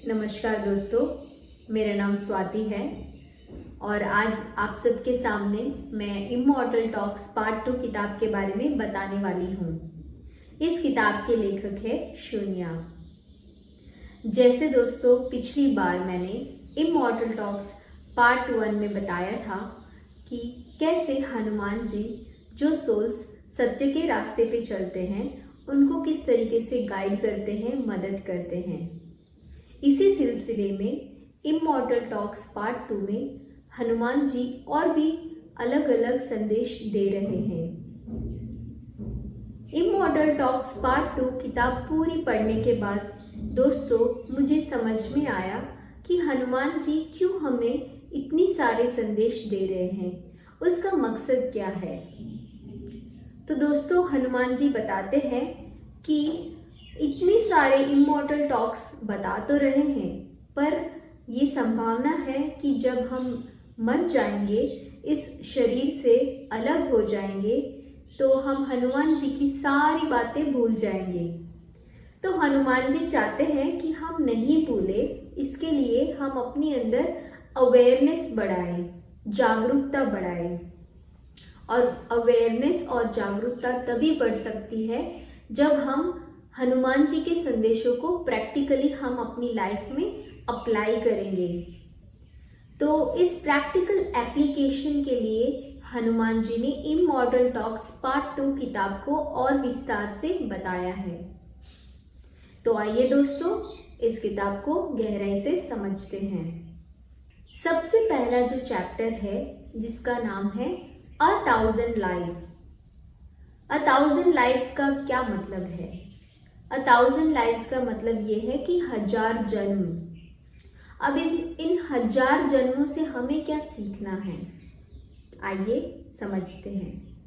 नमस्कार दोस्तों, मेरा नाम स्वाति है और आज आप सबके सामने मैं इमॉर्टल टॉक्स पार्ट 2 किताब के बारे में बताने वाली हूँ। इस किताब के लेखक है शून्या। जैसे दोस्तों पिछली बार मैंने इमॉर्टल टॉक्स पार्ट 1 में बताया था कि कैसे हनुमान जी जो सोल्स सत्य के रास्ते पे चलते हैं उनको किस तरीके से गाइड करते हैं, मदद करते हैं। इसी सिलसिले में इमॉर्टल टॉक्स पार्ट 2 में हनुमान जी और भी अलग अलग संदेश दे रहे हैं। इमॉर्टल टॉक्स पार्ट 2 किताब पूरी पढ़ने के बाद दोस्तों मुझे समझ में आया कि हनुमान जी क्यों हमें इतनी सारे संदेश दे रहे हैं, उसका मकसद क्या है। तो दोस्तों हनुमान जी बताते हैं कि इतनी सारे इमॉर्टल टॉक्स बता तो रहे हैं, पर ये संभावना है कि जब हम मर जाएंगे, इस शरीर से अलग हो जाएंगे, तो हम हनुमान जी की सारी बातें भूल जाएंगे। तो हनुमान जी चाहते हैं कि हम नहीं भूले, इसके लिए हम अपनी अंदर अवेयरनेस बढ़ाएं, जागरूकता बढ़ाएं। और अवेयरनेस और जागरूकता तभी बढ़ सकती है जब हम हनुमान जी के संदेशों को प्रैक्टिकली हम अपनी लाइफ में अप्लाई करेंगे। तो इस प्रैक्टिकल एप्लीकेशन के लिए हनुमान जी ने इमॉर्टल टॉक्स पार्ट 2 किताब को और विस्तार से बताया है। तो आइए दोस्तों इस किताब को गहराई से समझते हैं। सबसे पहला जो चैप्टर है जिसका नाम है 1000 लाइफ। 1000 लाइफ्स का क्या मतलब है? 1000 लाइफ्स का मतलब ये है कि 1000 जन्म। अब इन 1000 जन्मों से हमें क्या सीखना है, आइए समझते हैं।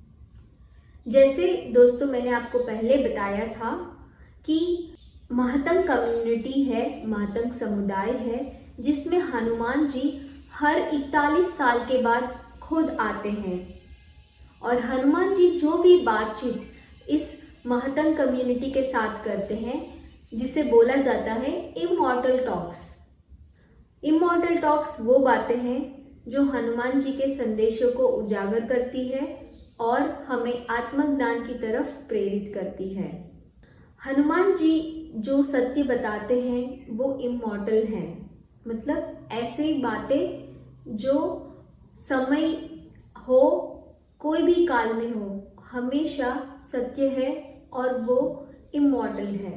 जैसे दोस्तों मैंने आपको पहले बताया था कि महतंग कम्युनिटी है, महतंग समुदाय है, जिसमें हनुमान जी हर 41 साल के बाद खुद आते हैं और हनुमान जी जो भी बातचीत इस महतंग कम्युनिटी के साथ करते हैं जिसे बोला जाता है इमॉर्टल टॉक्स। इमॉर्टल टॉक्स वो बातें हैं जो हनुमान जी के संदेशों को उजागर करती है और हमें आत्मज्ञान की तरफ प्रेरित करती है। हनुमान जी जो सत्य बताते हैं वो इमॉर्टल हैं, मतलब ऐसी बातें जो समय हो, कोई भी काल में हो, हमेशा सत्य है और वो इमॉर्टल है।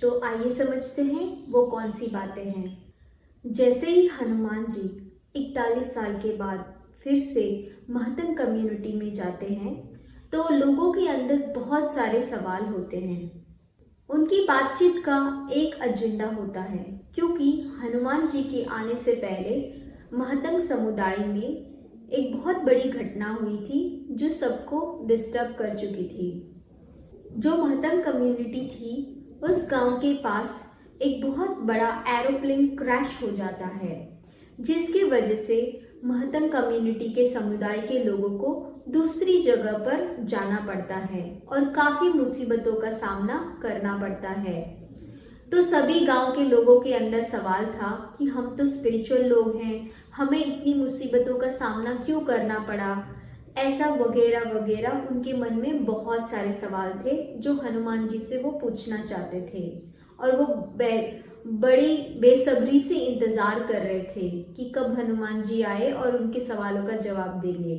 तो आइए समझते हैं वो कौन सी बातें हैं। जैसे ही हनुमान जी 41 साल के बाद फिर से महतंग कम्युनिटी में जाते हैं तो लोगों के अंदर बहुत सारे सवाल होते हैं। उनकी बातचीत का एक एजेंडा होता है, क्योंकि हनुमान जी के आने से पहले महतंग समुदाय में एक बहुत बड़ी घटना हुई थी जो सबको डिस्टर्ब कर चुकी थी। जो महतंग कम्युनिटी थी उस गांव के पास एक बहुत बड़ा एरोप्लेन क्रैश हो जाता है, जिसकी वजह से महतंग कम्युनिटी के समुदाय के लोगों को दूसरी जगह पर जाना पड़ता है और काफ़ी मुसीबतों का सामना करना पड़ता है। तो सभी गांव के लोगों के अंदर सवाल था कि हम तो स्पिरिचुअल लोग हैं, हमें इतनी मुसीबतों का सामना क्यों करना पड़ा, ऐसा वगैरह वगैरह। उनके मन में बहुत सारे सवाल थे जो हनुमान जी से वो पूछना चाहते थे और वो बड़ी बेसब्री से इंतज़ार कर रहे थे कि कब हनुमान जी आए और उनके सवालों का जवाब देंगे।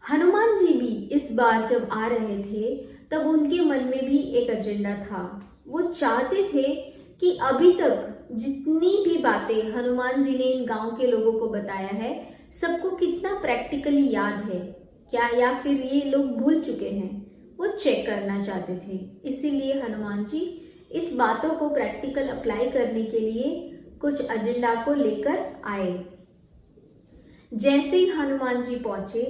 हनुमान जी भी इस बार जब आ रहे थे तब उनके मन में भी एक एजेंडा था। वो चाहते थे कि अभी तक जितनी भी बातें हनुमान जी ने इन गांव के लोगों को बताया है, सबको कितना प्रैक्टिकली याद है क्या, या फिर ये लोग भूल चुके हैं, वो चेक करना चाहते थे। इसीलिए हनुमान जी इस बातों को प्रैक्टिकल अप्लाई करने के लिए कुछ एजेंडा को लेकर आए। जैसे ही हनुमान जी पहुंचे,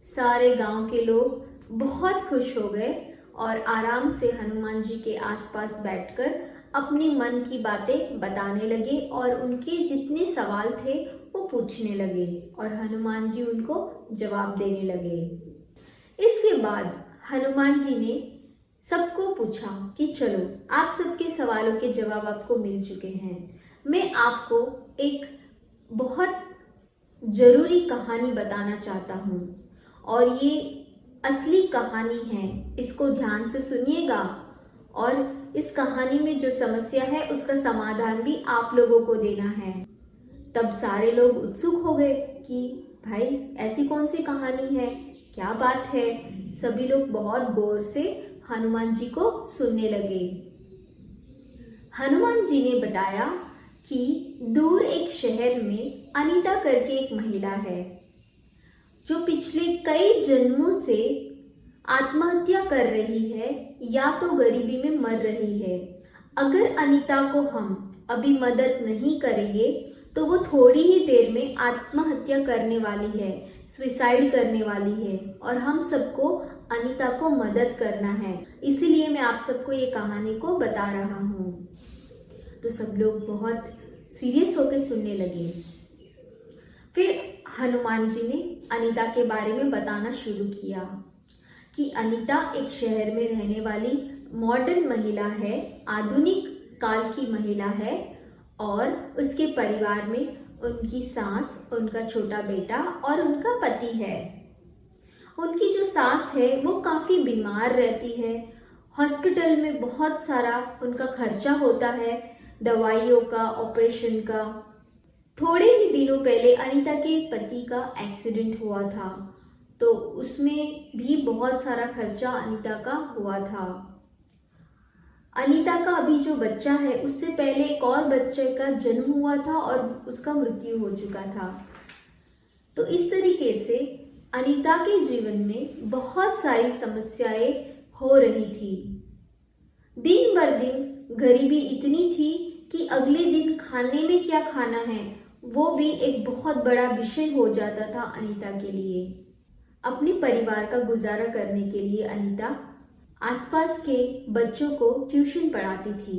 सारे गांव के लोग बहुत खुश हो गए और आराम से हनुमान जी के आसपास बैठकर अपनी मन की बातें बताने लगे और उनके जितने सवाल थे वो पूछने लगे और हनुमान जी उनको जवाब देने लगे। इसके बाद हनुमान जी ने सबको पूछा कि चलो, आप सबके सवालों के जवाब आपको मिल चुके हैं। मैं आपको एक बहुत ज़रूरी कहानी बताना चाहता हूँ और ये असली कहानी है, इसको ध्यान से सुनिएगा और इस कहानी में जो समस्या है उसका समाधान भी आप लोगों को देना है। तब सारे लोग उत्सुक हो गए कि भाई ऐसी कौन सी कहानी है, क्या बात है। सभी लोग बहुत गौर से हनुमान जी को सुनने लगे। हनुमान जी ने बताया कि दूर एक शहर में अनीता करके एक महिला है जो पिछले कई जन्मों से आत्महत्या कर रही है या तो गरीबी में मर रही है। अगर अनीता को हम अभी मदद नहीं करेंगे तो वो थोड़ी ही देर में आत्महत्या करने वाली है, सुसाइड करने वाली है और हम सबको अनीता को मदद करना है। इसीलिए मैं आप सबको ये कहानी को बता रहा हूँ। तो सब लोग बहुत सीरियस होकर सुनने लगे। फिर हनुमान जी ने अनीता के बारे में बताना शुरू किया कि अनीता एक शहर में रहने वाली मॉडर्न महिला है, आधुनिक काल की महिला है और उसके परिवार में उनकी सास, उनका छोटा बेटा और उनका पति है। उनकी जो सास है वो काफ़ी बीमार रहती है, हॉस्पिटल में बहुत सारा उनका खर्चा होता है, दवाइयों का, ऑपरेशन का। थोड़े ही दिनों पहले अनीता के पति का एक्सीडेंट हुआ था, तो उसमें भी बहुत सारा खर्चा अनीता का हुआ था। अनीता का अभी जो बच्चा है उससे पहले एक और बच्चे का जन्म हुआ था और उसका मृत्यु हो चुका था। तो इस तरीके से अनीता के जीवन में बहुत सारी समस्याएं हो रही थी। दिन भर दिन गरीबी इतनी थी कि अगले दिन खाने में क्या खाना है वो भी एक बहुत बड़ा विषय हो जाता था अनीता के लिए। अपने परिवार का गुजारा करने के लिए अनीता आसपास के बच्चों को ट्यूशन पढ़ाती थी।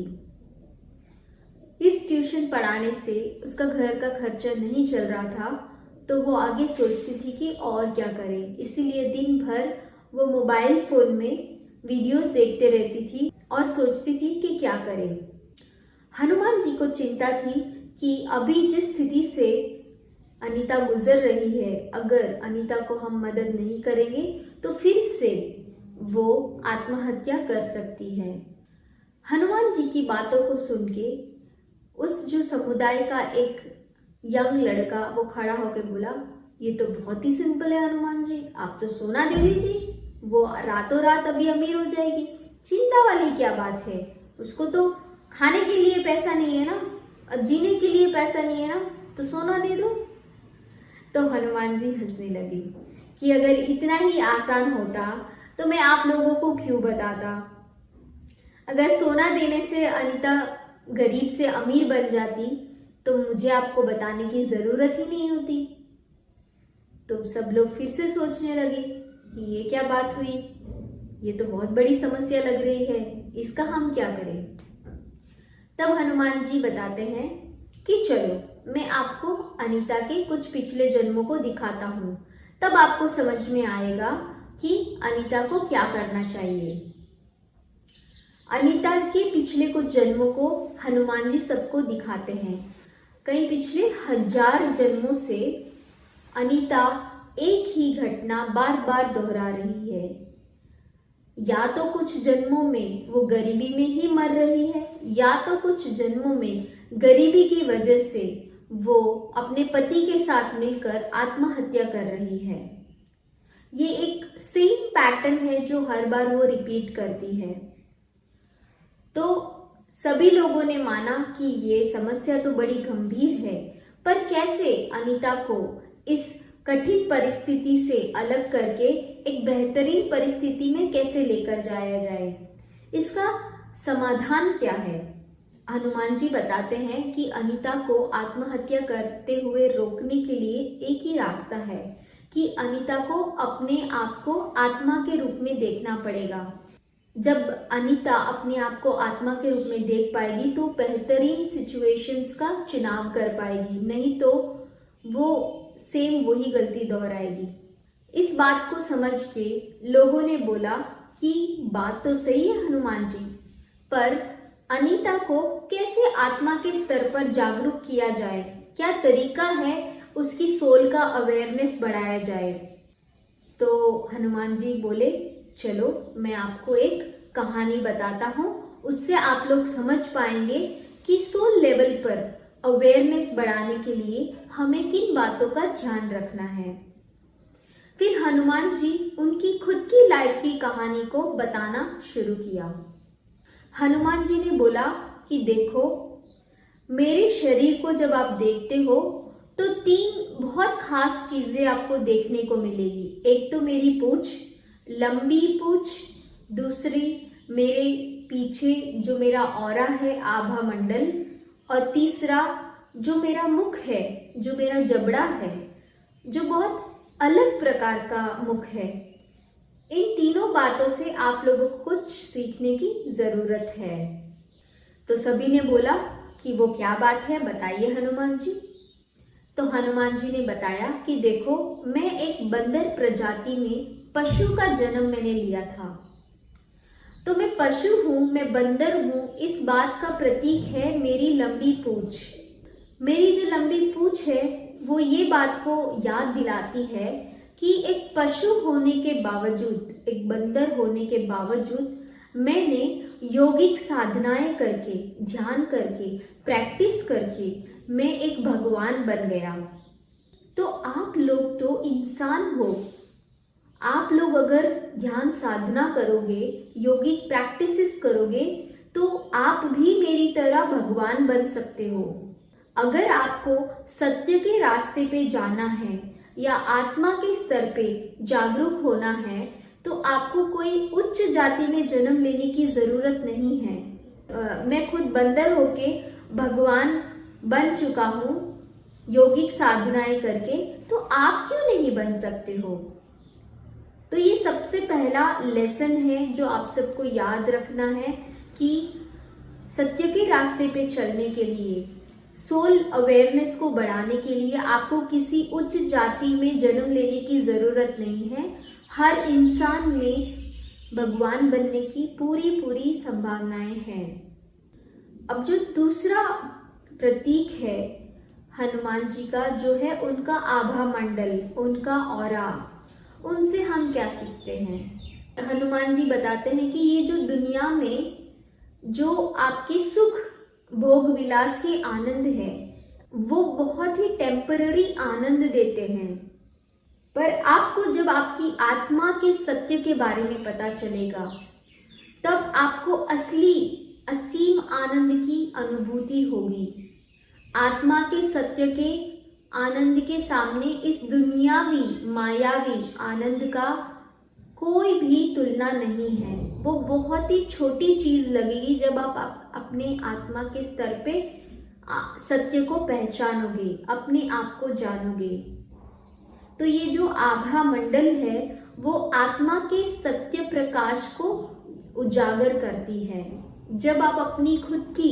इस ट्यूशन पढ़ाने से उसका घर का खर्चा नहीं चल रहा था, तो वो आगे सोचती थी कि और क्या करे। इसीलिए दिन भर वो मोबाइल फ़ोन में वीडियोस देखते रहती थी और सोचती थी कि क्या करे। हनुमान जी को चिंता थी कि अभी जिस स्थिति से अनीता गुजर रही है, अगर अनीता को हम मदद नहीं करेंगे तो फिर से वो आत्महत्या कर सकती है। हनुमान जी की बातों को सुन के उस जो समुदाय का एक यंग लड़का वो खड़ा होकर बोला, ये तो बहुत ही सिंपल है हनुमान जी, आप तो सोना दे दीजिए, वो रातों रात अभी अमीर हो जाएगी। चिंता वाली क्या बात है, उसको तो खाने के लिए पैसा नहीं है ना, जीने के लिए पैसा नहीं है ना, तो सोना दे दो। तो हनुमान जी हंसने लगे कि अगर इतना ही आसान होता तो मैं आप लोगों को क्यों बताता। अगर सोना देने से अनीता गरीब से अमीर बन जाती तो मुझे आपको बताने की ज़रूरत ही नहीं होती। तो सब लोग फिर से सोचने लगे कि ये क्या बात हुई, ये तो बहुत बड़ी समस्या लग रही है, इसका हम क्या करें। तब हनुमान जी बताते हैं कि चलो मैं आपको अनीता के कुछ पिछले जन्मों को दिखाता हूँ, तब आपको समझ में आएगा कि अनीता को क्या करना चाहिए। अनीता के पिछले कुछ जन्मों को हनुमान जी सबको दिखाते हैं। कई पिछले 1000 जन्मों से अनीता एक ही घटना बार बार दोहरा रही है। या तो कुछ जन्मों में वो गरीबी में ही मर रही है, या तो कुछ जन्मों में गरीबी की वजह से वो अपने पति के साथ मिलकर आत्महत्या कर रही है। ये एक सेम पैटर्न है जो हर बार वो रिपीट करती है। तो सभी लोगों ने माना कि ये समस्या तो बड़ी गंभीर है, पर कैसे अनीता को इस कठिन परिस्थिति से अलग करके एक बेहतरीन परिस्थिति में कैसे लेकर जाया जाए, इसका समाधान क्या है। हनुमान जी बताते हैं कि अनीता को आत्महत्या करते हुए रोकने के लिए एक ही रास्ता है कि अनीता को अपने आप को आत्मा के रूप में देखना पड़ेगा। जब अनीता अपने आप को आत्मा के रूप में देख पाएगी तो बेहतरीन सिचुएशंस का चुनाव कर पाएगी, नहीं तो वो सेम वही गलती दोहराएगी। इस बात को समझ के लोगों ने बोला कि बात तो सही है हनुमान जी, पर अनीता को कैसे आत्मा के स्तर पर जागरूक किया जाए, क्या तरीका है उसकी सोल का अवेयरनेस बढ़ाया जाए। तो हनुमान जी बोले, चलो मैं आपको एक कहानी बताता हूँ, उससे आप लोग समझ पाएंगे कि सोल लेवल पर अवेयरनेस बढ़ाने के लिए हमें किन बातों का ध्यान रखना है। फिर हनुमान जी उनकी खुद की लाइफ की कहानी को बताना शुरू किया। हनुमान जी ने बोला कि देखो, मेरे शरीर को जब आप देखते हो तो 3 बहुत खास चीजें आपको देखने को मिलेगी। एक तो मेरी पूंछ, लंबी पूंछ, दूसरी मेरे पीछे जो मेरा ऑरा है, आभा मंडल, और तीसरा जो मेरा मुख है, जो मेरा जबड़ा है, जो बहुत अलग प्रकार का मुख है। इन तीनों बातों से आप लोगों को कुछ सीखने की जरूरत है। तो सभी ने बोला कि वो क्या बात है, बताइए हनुमान जी। तो हनुमान जी ने बताया कि देखो, मैं एक बंदर प्रजाति में पशु का जन्म मैंने लिया था। तो मैं पशु हूँ, मैं बंदर हूँ, इस बात का प्रतीक है मेरी लंबी पूंछ। मेरी जो लंबी पूंछ है वो ये बात को याद दिलाती है कि एक पशु होने के बावजूद, एक बंदर होने के बावजूद मैंने योगिक साधनाएं करके, ध्यान करके, प्रैक्टिस करके मैं एक भगवान बन गया। तो आप लोग तो इंसान हो, आप लोग अगर ध्यान साधना करोगे, योगिक प्रैक्टिसेस करोगे, तो आप भी मेरी तरह भगवान बन सकते हो। अगर आपको सत्य के रास्ते पे जाना है या आत्मा के स्तर पे जागरूक होना है, तो आपको कोई उच्च जाति में जन्म लेने की जरूरत नहीं है। मैं खुद बंदर होके भगवान बन चुका हूँ योगिक साधनाएं करके, तो आप क्यों नहीं बन सकते हो। तो ये सबसे पहला लेसन है जो आप सबको याद रखना है कि सत्य के रास्ते पे चलने के लिए, सोल अवेयरनेस को बढ़ाने के लिए आपको किसी उच्च जाति में जन्म लेने की जरूरत नहीं है। हर इंसान में भगवान बनने की पूरी पूरी संभावनाएं हैं। अब जो दूसरा प्रतीक है हनुमान जी का, जो है उनका आभा मंडल, उनका ऑरा, उनसे हम क्या सीखते हैं। हनुमान जी बताते हैं कि ये जो दुनिया में जो आपके सुख भोग विलास के आनंद है, वो बहुत ही टेम्पररी आनंद देते हैं, पर आपको जब आपकी आत्मा के सत्य के बारे में पता चलेगा, तब आपको असली असीम आनंद की अनुभूति होगी। आत्मा के सत्य के आनंद के सामने इस दुनियावी मायावी आनंद का कोई भी तुलना नहीं है। वो बहुत ही छोटी चीज लगेगी जब आप अपने आत्मा के स्तर पे सत्य को पहचानोगे, अपने आप को जानोगे। तो ये जो आभा मंडल है वो आत्मा के सत्य प्रकाश को उजागर करती है। जब आप अपनी खुद की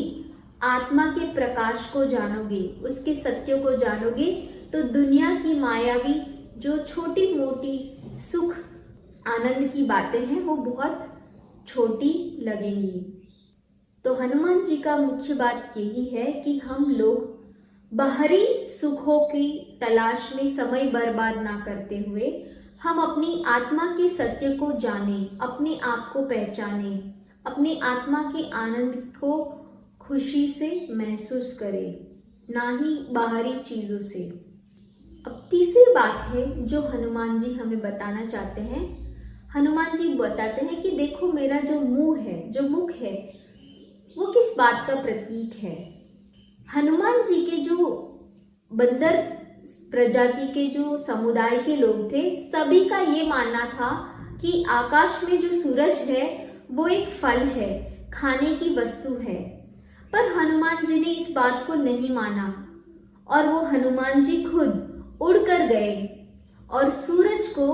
आत्मा के प्रकाश को जानोगे, उसके सत्य को जानोगे, तो दुनिया की मायावी जो छोटी मोटी सुख आनंद की बातें हैं वो बहुत छोटी लगेंगी। तो हनुमान जी का मुख्य बात यही है कि हम लोग बाहरी सुखों की तलाश में समय बर्बाद ना करते हुए हम अपनी आत्मा के सत्य को जानें, अपने आप को पहचानें, अपनी आत्मा के आनंद को खुशी से महसूस करें, ना ही बाहरी चीजों से। अब तीसरी बात है जो हनुमान जी हमें बताना चाहते हैं। हनुमान जी बताते हैं कि देखो, मेरा जो मुंह है, जो मुख है, वो किस बात का प्रतीक है। हनुमान जी के जो बंदर प्रजाति के जो समुदाय के लोग थे, सभी का ये मानना था कि आकाश में जो सूरज है वो एक फल है, खाने की वस्तु है। पर हनुमान जी ने इस बात को नहीं माना और वो हनुमान जी खुद उड़कर गए और सूरज को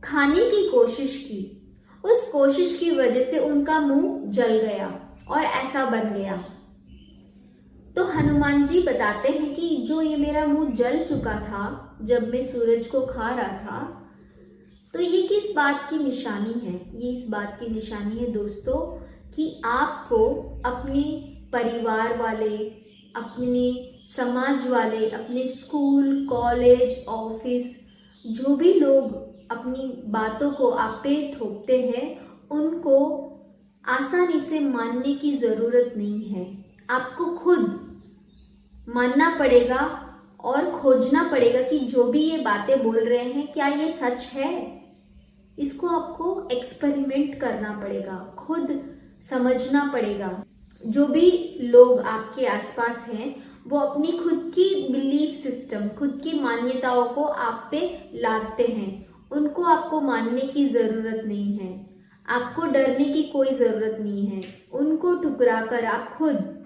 खाने की कोशिश की। उस कोशिश की वजह से उनका मुंह जल गया और ऐसा बन गया। तो हनुमान जी बताते हैं कि जो ये मेरा मुंह जल चुका था जब मैं सूरज को खा रहा था, तो ये किस बात की निशानी है? ये इस बात की निशानी है दोस्तों कि आपको अपने परिवार वाले, अपने समाज वाले, अपने स्कूल, कॉलेज, ऑफिस, जो भी लोग अपनी बातों को आप पे थोपते हैं, उनको आसानी से मानने की ज़रूरत नहीं है। आपको खुद मानना पड़ेगा और खोजना पड़ेगा कि जो भी ये बातें बोल रहे हैं क्या ये सच है। इसको आपको एक्सपेरिमेंट करना पड़ेगा, खुद समझना पड़ेगा। जो भी लोग आपके आसपास हैं वो अपनी खुद की बिलीफ सिस्टम, खुद की मान्यताओं को आप पे लादते हैं। उनको आपको मानने की ज़रूरत नहीं है, आपको डरने की कोई ज़रूरत नहीं है। उनको ठुकरा कर आप खुद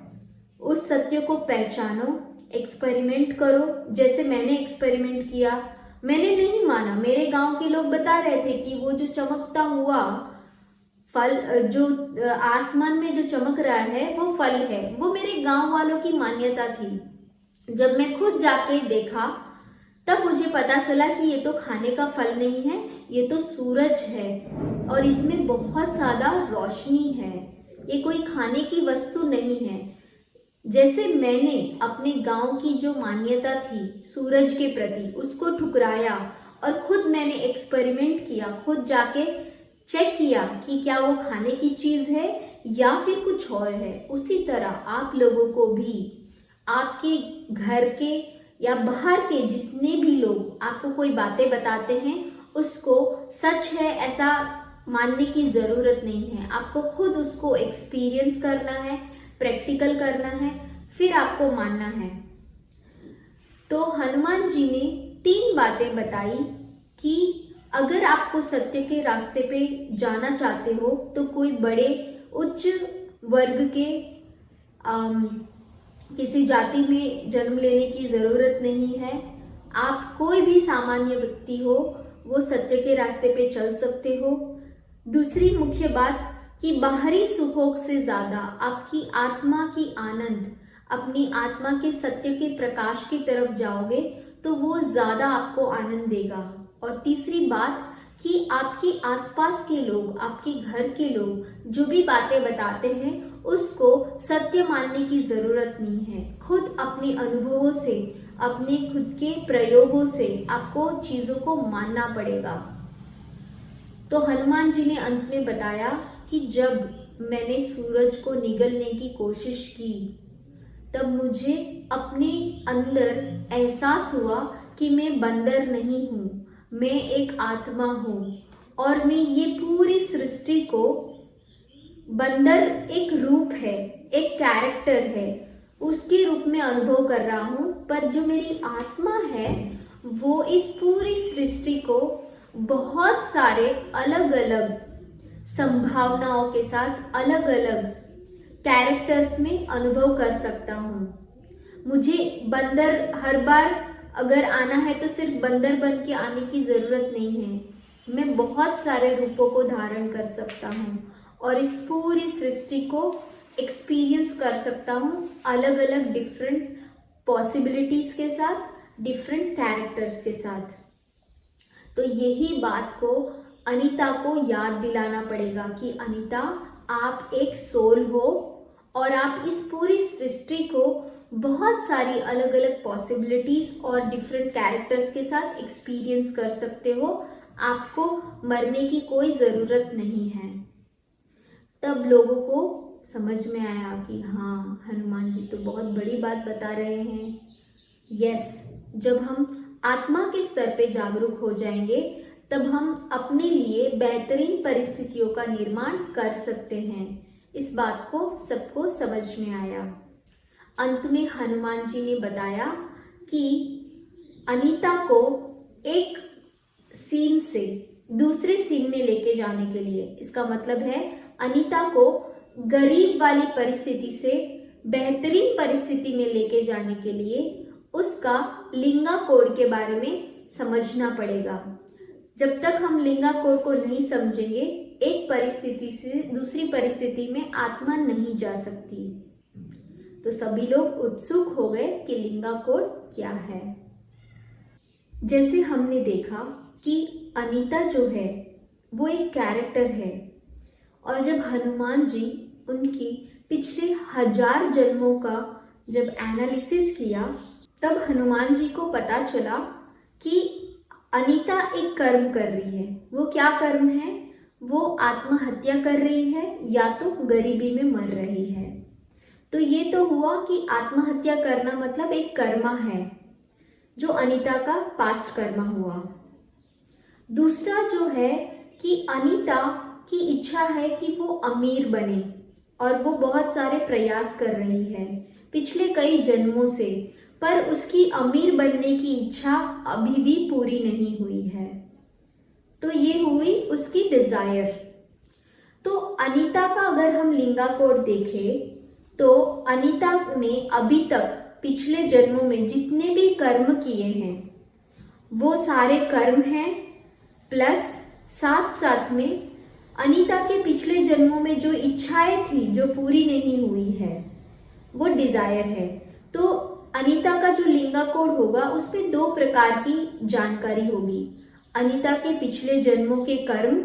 उस सत्य को पहचानो, एक्सपेरिमेंट करो। जैसे मैंने एक्सपेरिमेंट किया, मैंने नहीं माना। मेरे गांव के लोग बता रहे थे कि वो जो चमकता हुआ फल, जो आसमान में जो चमक रहा है वो फल है। वो मेरे गांव वालों की मान्यता थी। जब मैं खुद जाके देखा तब मुझे पता चला कि ये तो खाने का फल नहीं है, ये तो सूरज है और इसमें बहुत ज़्यादा रोशनी है। ये कोई खाने की वस्तु नहीं है। जैसे मैंने अपने गांव की जो मान्यता थी सूरज के प्रति, उसको ठुकराया और खुद मैंने एक्सपेरिमेंट किया, खुद जाके चेक किया कि क्या वो खाने की चीज़ है या फिर कुछ और है। उसी तरह आप लोगों को भी आपके घर के या बाहर के जितने भी लोग आपको कोई बातें बताते हैं उसको सच है ऐसा मानने की ज़रूरत नहीं है। आपको खुद उसको एक्सपीरियंस करना है, प्रैक्टिकल करना है, फिर आपको मानना है। तो हनुमान जी ने 3 बातें बताई कि अगर आपको सत्य के रास्ते पे जाना चाहते हो तो कोई बड़े उच्च वर्ग के किसी जाति में जन्म लेने की ज़रूरत नहीं है। आप कोई भी सामान्य व्यक्ति हो, वो सत्य के रास्ते पे चल सकते हो। दूसरी मुख्य बात कि बाहरी सुखों से ज़्यादा आपकी आत्मा की आनंद, अपनी आत्मा के सत्य के प्रकाश की तरफ जाओगे तो वो ज़्यादा आपको आनंद देगा। और तीसरी बात कि आपके आसपास के लोग, आपके घर के लोग जो भी बातें बताते हैं उसको सत्य मानने की ज़रूरत नहीं है। खुद अपने अनुभवों से, अपने खुद के प्रयोगों से आपको चीज़ों को मानना पड़ेगा। तो हनुमान जी ने अंत में बताया कि जब मैंने सूरज को निगलने की कोशिश की तब मुझे अपने अंदर एहसास हुआ कि मैं बंदर नहीं हूँ, मैं एक आत्मा हूँ और मैं ये पूरी सृष्टि को, बंदर एक रूप है, एक कैरेक्टर है, उसके रूप में अनुभव कर रहा हूँ। पर जो मेरी आत्मा है वो इस पूरी सृष्टि को बहुत सारे अलग अलग संभावनाओं के साथ, अलग अलग कैरेक्टर्स में अनुभव कर सकता हूँ। मुझे बंदर हर बार अगर आना है तो सिर्फ बंदर बन के आने की ज़रूरत नहीं है। मैं बहुत सारे रूपों को धारण कर सकता हूँ और इस पूरी सृष्टि को एक्सपीरियंस कर सकता हूँ, अलग अलग डिफरेंट पॉसिबिलिटीज़ के साथ, डिफरेंट कैरेक्टर्स के साथ। तो यही बात को अनीता को याद दिलाना पड़ेगा कि अनीता, आप एक सोल हो और आप इस पूरी सृष्टि को बहुत सारी अलग अलग पॉसिबिलिटीज़ और डिफरेंट कैरेक्टर्स के साथ एक्सपीरियंस कर सकते हो। आपको मरने की कोई ज़रूरत नहीं है। तब लोगों को समझ में आया कि हाँ, हनुमान जी तो बहुत बड़ी बात बता रहे हैं। यस, जब हम आत्मा के स्तर पे जागरूक हो जाएंगे तब हम अपने लिए बेहतरीन परिस्थितियों का निर्माण कर सकते हैं। इस बात को सबको समझ में आया। अंत में हनुमान जी ने बताया कि अनीता को एक सीन से दूसरे सीन में लेके जाने के लिए, इसका मतलब है अनीता को गरीब वाली परिस्थिति से बेहतरीन परिस्थिति में लेके जाने के लिए उसका लिंगा कोड के बारे में समझना पड़ेगा। जब तक हम लिंगा कोड को नहीं समझेंगे, एक परिस्थिति से दूसरी परिस्थिति में आत्मा नहीं जा सकती। तो सभी लोग उत्सुक हो गए कि लिंगा कोड क्या है। जैसे हमने देखा कि अनीता जो है वो एक कैरेक्टर है, और जब हनुमान जी उनकी पिछले 1000 जन्मों का जब एनालिसिस किया, तब हनुमान जी को पता चला कि अनीता एक कर्म कर रही है। वो क्या कर्म है? वो आत्महत्या कर रही है या तो गरीबी में मर रही है। तो ये तो हुआ कि आत्महत्या करना मतलब एक कर्मा है, जो अनीता का पास्ट कर्मा हुआ। दूसरा जो है कि अनीता की इच्छा है कि वो अमीर बने, और वो बहुत सारे प्रयास कर रही है पिछले कई जन्मों से, पर उसकी अमीर बनने की इच्छा अभी भी पूरी नहीं हुई है। तो ये हुई उसकी डिजायर। तो अनीता का अगर हम लिंगा कोड देखें तो अनीता ने अभी तक पिछले जन्मों में जितने भी कर्म किए हैं वो सारे कर्म हैं, प्लस साथ साथ में अनीता के पिछले जन्मों में जो इच्छाएं थी जो पूरी नहीं हुई है वो डिजायर है। तो अनीता का जो लिंगा कोड होगा उसमें 2 प्रकार की जानकारी होगी, अनीता के पिछले जन्मों के कर्म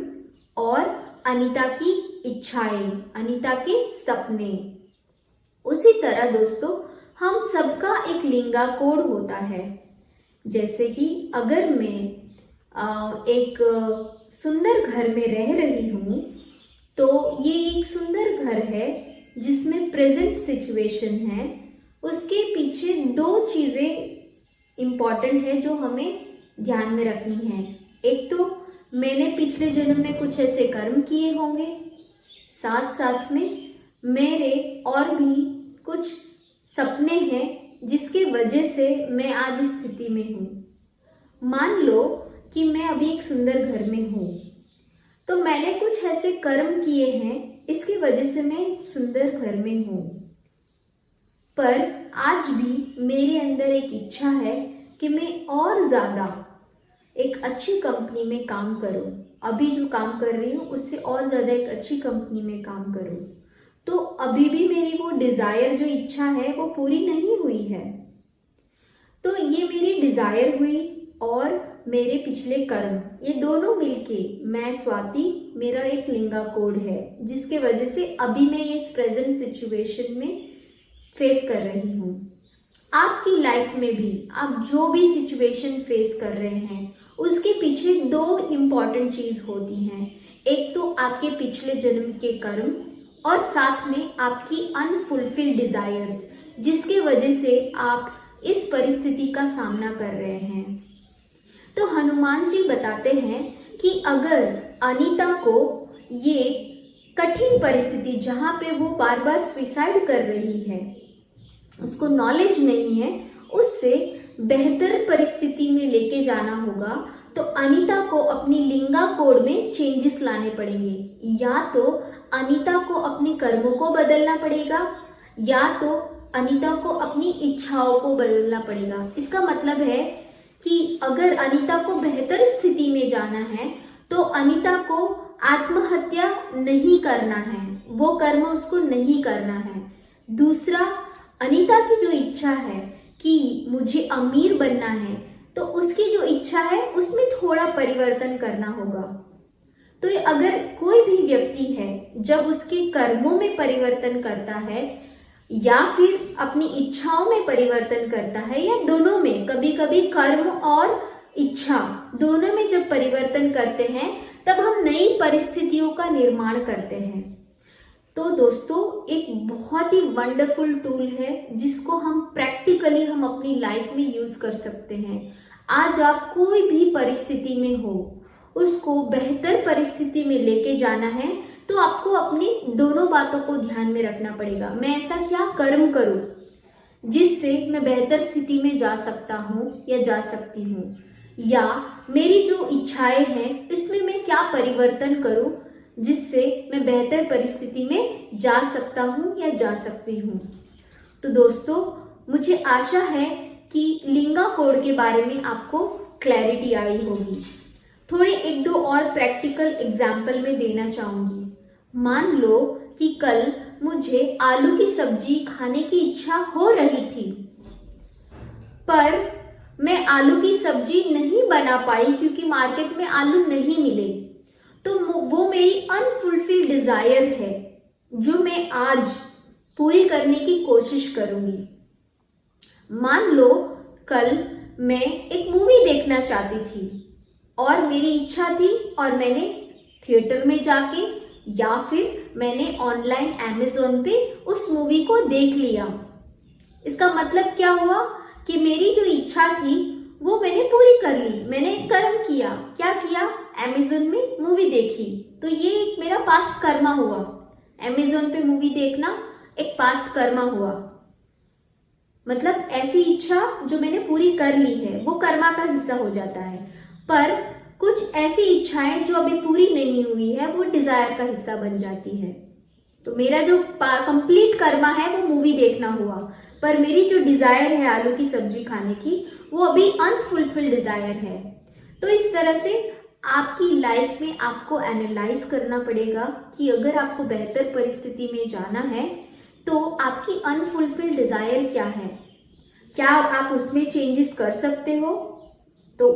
और अनीता की इच्छाएं, अनीता के सपने। उसी तरह दोस्तों हम सबका एक लिंगा कोड होता है। जैसे कि अगर मैं एक सुंदर घर में रह रही हूँ, तो ये एक सुंदर घर है जिसमें प्रेजेंट सिचुएशन है, उसके पीछे 2 चीज़ें इम्पॉर्टेंट है जो हमें ध्यान में रखनी है। एक तो मैंने पिछले जन्म में कुछ ऐसे कर्म किए होंगे, साथ साथ में मेरे और भी कुछ सपने हैं जिसके वजह से मैं आज इस स्थिति में हूँ। मान लो कि मैं अभी एक सुंदर घर में हूँ, तो मैंने कुछ ऐसे कर्म किए हैं, इसकी वजह से मैं सुंदर घर में हूँ। पर आज भी मेरे अंदर एक इच्छा है कि मैं और ज़्यादा एक अच्छी कंपनी में काम करूं, अभी जो काम कर रही हूँ उससे और ज़्यादा एक अच्छी कंपनी में काम करूं। तो अभी भी मेरी वो डिज़ायर जो इच्छा है वो पूरी नहीं हुई है। तो ये मेरी डिज़ायर हुई और मेरे पिछले कर्म, ये दोनों मिलके मैं स्वाति, मेरा एक लिंगा कोड है जिसके वजह से अभी मैं इस प्रेजेंट सिचुएशन में फेस कर रही हूँ। आपकी लाइफ में भी आप जो भी सिचुएशन फेस कर रहे हैं उसके पीछे 2 इम्पॉर्टेंट चीज़ होती हैं। एक तो आपके पिछले जन्म के कर्म और साथ में आपकी अनफुलफिल्ड डिज़ायर्स, जिसके वजह से आप इस परिस्थिति का सामना कर रहे हैं। तो हनुमान जी बताते हैं कि अगर अनीता को ये कठिन परिस्थिति जहाँ पे वो बार बार सुसाइड कर रही है, उसको नॉलेज नहीं है, उससे बेहतर परिस्थिति में लेके जाना होगा, तो अनीता को अपनी लिंगा कोड में चेंजेस लाने पड़ेंगे। या तो अनीता को अपने कर्मों को बदलना पड़ेगा या तो अनीता को अपनी इच्छाओं को बदलना पड़ेगा। इसका मतलब है कि अगर अनीता को बेहतर स्थिति में जाना है तो अनीता को आत्महत्या नहीं करना है, वो कर्म उसको नहीं करना है। दूसरा, अनीता की जो इच्छा है कि मुझे अमीर बनना है, तो उसकी जो इच्छा है उसमें थोड़ा परिवर्तन करना होगा। तो अगर कोई भी व्यक्ति है जब उसके कर्मों में परिवर्तन करता है या फिर अपनी इच्छाओं में परिवर्तन करता है या दोनों में, कभी कभी कर्म और इच्छा दोनों में जब परिवर्तन करते हैं तब हम नई परिस्थितियों का निर्माण करते हैं। तो दोस्तों एक बहुत ही वंडरफुल टूल है जिसको हम प्रैक्टिकली हम अपनी लाइफ में यूज कर सकते हैं। आज आप कोई भी परिस्थिति में हो, उसको बेहतर परिस्थिति में लेके जाना है तो आपको अपनी दोनों बातों को ध्यान में रखना पड़ेगा। मैं ऐसा क्या कर्म करूं जिससे मैं बेहतर स्थिति में जा सकता हूं या जा सकती हूं, या मेरी जो इच्छाएं हैं इसमें मैं क्या परिवर्तन करूं जिससे मैं बेहतर परिस्थिति में जा सकता हूं या जा सकती हूं। तो दोस्तों मुझे आशा है कि लिंगा कोड के बारे में आपको क्लैरिटी आई होगी। थोड़े 1-2 और प्रैक्टिकल एग्जाम्पल मैं देना चाहूँगी। मान लो कि कल मुझे आलू की सब्जी खाने की इच्छा हो रही थी, पर मैं आलू की सब्जी नहीं बना पाई क्योंकि मार्केट में आलू नहीं मिले, तो वो मेरी अनफुलफिल्ड डिजायर है जो मैं आज पूरी करने की कोशिश करूंगी। मान लो कल मैं एक मूवी देखना चाहती थी और मेरी इच्छा थी और मैंने थिएटर में जाके या फिर मैंने ऑनलाइन अमेज़न पे उस मूवी को देख लिया। इसका मतलब क्या हुआ कि मेरी जो इच्छा थी वो मैंने पूरी कर ली, मैंने एक कर्म किया। क्या किया? अमेज़न में मूवी देखी, तो ये एक मेरा पास्ट कर्मा हुआ। अमेज़न पे मूवी देखना एक पास्ट कर्मा हुआ, मतलब ऐसी इच्छा जो मैंने पूरी कर ली है वो कर्मा का हिस्सा हो जाता है। पर कुछ ऐसी इच्छाएं जो अभी पूरी नहीं हुई है वो डिजायर का हिस्सा बन जाती है। तो मेरा जो कंप्लीट कर्मा है वो मूवी देखना हुआ, पर मेरी जो डिजायर है आलू की सब्जी खाने की वो अभी अनफुलफिल्ड डिजायर है। तो इस तरह से आपकी लाइफ में आपको एनालाइज करना पड़ेगा कि अगर आपको बेहतर परिस्थिति में जाना है तो आपकी अनफुलफिल्ड डिजायर क्या है, क्या आप उसमें चेंजेस कर सकते हो, तो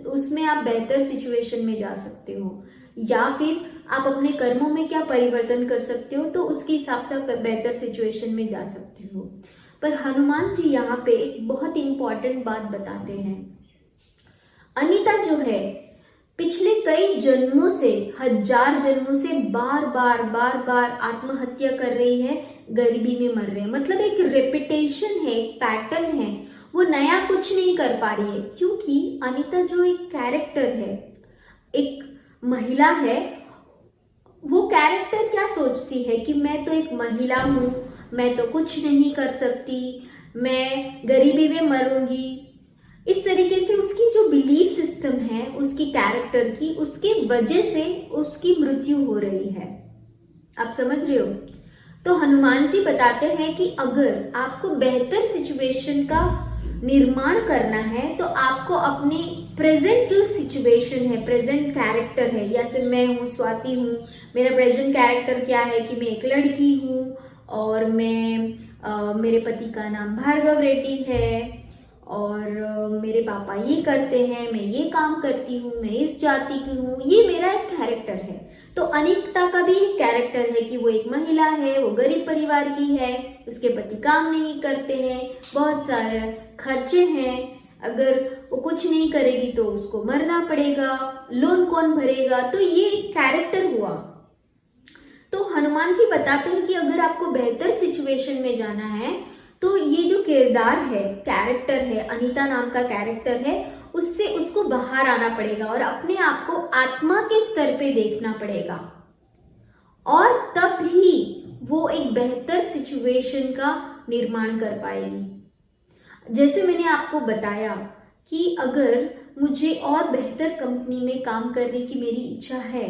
उसमें आप बेहतर सिचुएशन में जा सकते हो, या फिर आप अपने कर्मों में क्या परिवर्तन कर सकते हो तो उसके हिसाब से आप बेहतर सिचुएशन में जा सकते हो। पर हनुमान जी यहाँ पे एक बहुत इंपॉर्टेंट बात बताते हैं। अनीता जो है पिछले कई जन्मों से, 1000 जन्मों से बार बार आत्महत्या कर रही है, गरीबी में मर रहे हैं। मतलब एक रेपिटेशन है, एक पैटर्न है, वो नया कुछ नहीं कर पा रही है। क्योंकि अनीता जो एक कैरेक्टर है, एक महिला है, वो कैरेक्टर क्या सोचती है कि मैं तो एक महिला हूँ, मैं तो कुछ नहीं कर सकती, मैं गरीबी में मरूंगी। इस तरीके से उसकी जो बिलीफ सिस्टम है उसकी कैरेक्टर की, उसके वजह से उसकी मृत्यु हो रही है। आप समझ रहे हो? तो हनुमान जी बताते हैं कि अगर आपको बेहतर सिचुएशन का निर्माण करना है तो आपको अपने प्रेजेंट जो सिचुएशन है, प्रेजेंट कैरेक्टर है, जैसे मैं हूँ स्वाति हूँ, मेरा प्रेजेंट कैरेक्टर क्या है कि मैं एक लड़की हूँ और मेरे पति का नाम भार्गव रेड्डी है और मेरे पापा ये करते हैं, मैं ये काम करती हूँ, मैं इस जाति की हूँ, ये मेरा एक कैरेक्टर है। तो अनीता का भी एक कैरेक्टर है कि वो एक महिला है, वो गरीब परिवार की है, उसके पति काम नहीं करते हैं, बहुत सारे खर्चे हैं, अगर वो कुछ नहीं करेगी तो उसको मरना पड़ेगा, लोन कौन भरेगा, तो ये एक कैरेक्टर हुआ। तो हनुमान जी बताते हैं कि अगर आपको बेहतर सिचुएशन में जाना है तो ये जो किरदार है, कैरेक्टर है, अनीता नाम का कैरेक्टर है, उससे उसको बाहर आना पड़ेगा और अपने आप को आत्मा के स्तर पे देखना पड़ेगा, और तब ही वो एक बेहतर सिचुएशन का निर्माण कर पाएगी। जैसे मैंने आपको बताया कि अगर मुझे और बेहतर कंपनी में काम करने की मेरी इच्छा है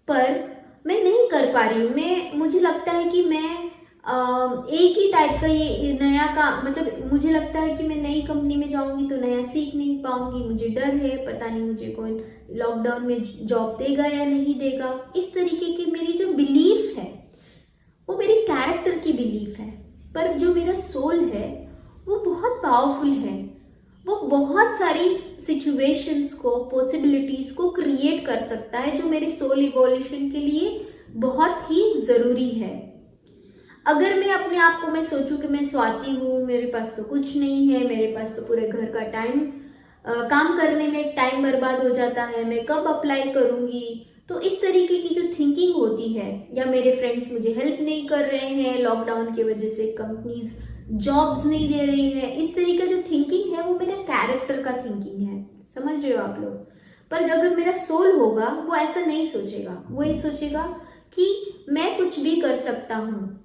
पर मैं नहीं कर पा रही हूँ, मुझे लगता है कि मैं एक ही टाइप का ये नया का, मतलब मुझे लगता है कि मैं नई कंपनी में जाऊंगी तो नया सीख नहीं पाऊंगी, मुझे डर है, पता नहीं मुझे कौन लॉकडाउन में जॉब देगा या नहीं देगा। इस तरीके की मेरी जो बिलीफ है वो मेरी कैरेक्टर की बिलीफ है, पर जो मेरा सोल है वो बहुत पावरफुल है, वो बहुत सारी सिचुएशंस को, पॉसिबिलिटीज को क्रिएट कर सकता है जो मेरे सोल इवोल्यूशन के लिए बहुत ही जरूरी है। अगर मैं अपने आप को मैं सोचूं कि मैं स्वाति हूँ, मेरे पास तो कुछ नहीं है, मेरे पास तो पूरे घर का टाइम काम करने में टाइम बर्बाद हो जाता है, मैं कब अप्लाई करूँगी, तो इस तरीके की जो थिंकिंग होती है, या मेरे फ्रेंड्स मुझे हेल्प नहीं कर रहे हैं, लॉकडाउन की वजह से कंपनीज जॉब्स नहीं दे रही है, इस तरीके का जो थिंकिंग है वो मेरा कैरेक्टर का थिंकिंग है। समझ रहे हो आप लोग? पर अगर मेरा सोल होगा वो ऐसा नहीं सोचेगा, वो ये सोचेगा कि मैं कुछ भी कर सकता हूँ,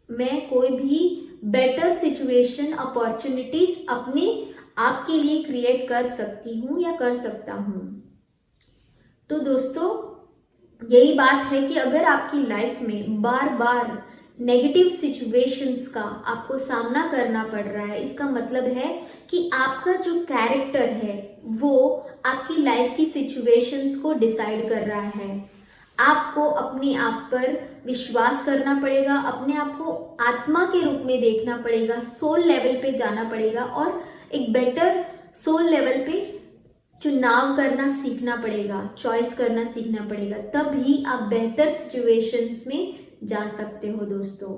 मैं कोई भी बेटर सिचुएशन, अपॉर्चुनिटीज अपने आप के लिए क्रिएट कर सकती हूँ या कर सकता हूँ। तो दोस्तों यही बात है कि अगर आपकी लाइफ में बार बार नेगेटिव सिचुएशंस का आपको सामना करना पड़ रहा है, इसका मतलब है कि आपका जो कैरेक्टर है वो आपकी लाइफ की सिचुएशंस को डिसाइड कर रहा है। आपको अपने आप पर विश्वास करना पड़ेगा, अपने आप को आत्मा के रूप में देखना पड़ेगा, सोल लेवल पे जाना पड़ेगा और एक बेटर सोल लेवल पे चुनाव करना सीखना पड़ेगा, चॉइस करना सीखना पड़ेगा, तभी आप बेहतर सिचुएशंस में जा सकते हो दोस्तों।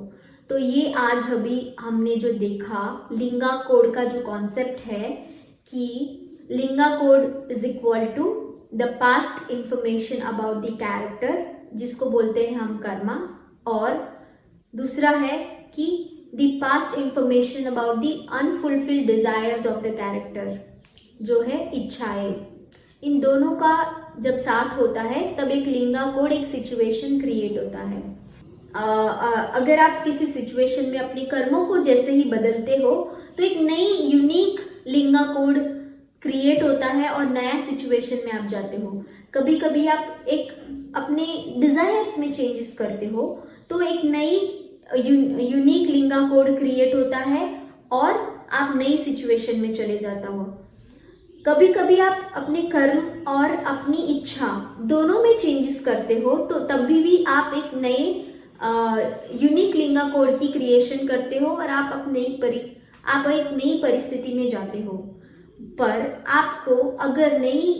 तो ये आज अभी हमने जो देखा लिंगा कोड का जो कॉन्सेप्ट है कि linga code is equal to the past information about the character, जिसको बोलते हैं हम कर्मा, और दूसरा है कि the past information about the unfulfilled desires of the character, जो है इच्छाएं। इन दोनों का जब साथ होता है तब एक लिंगा कोड, एक सिचुएशन क्रिएट होता है। अगर आप किसी सिचुएशन में अपने कर्मों को जैसे ही बदलते हो तो एक नई यूनिक लिंगा कोड क्रिएट होता है और नया सिचुएशन में आप जाते हो। कभी कभी आप एक अपने डिजायर्स में चेंजेस करते हो तो एक नई यूनिक लिंगा कोड क्रिएट होता है और आप नई सिचुएशन में चले जाता हो। कभी कभी आप अपने कर्म और अपनी इच्छा दोनों में चेंजेस करते हो तो तब भी आप एक नए यूनिक लिंगा कोड की क्रिएशन करते हो और आप एक नई परिस्थिति में जाते हो। पर आपको अगर नई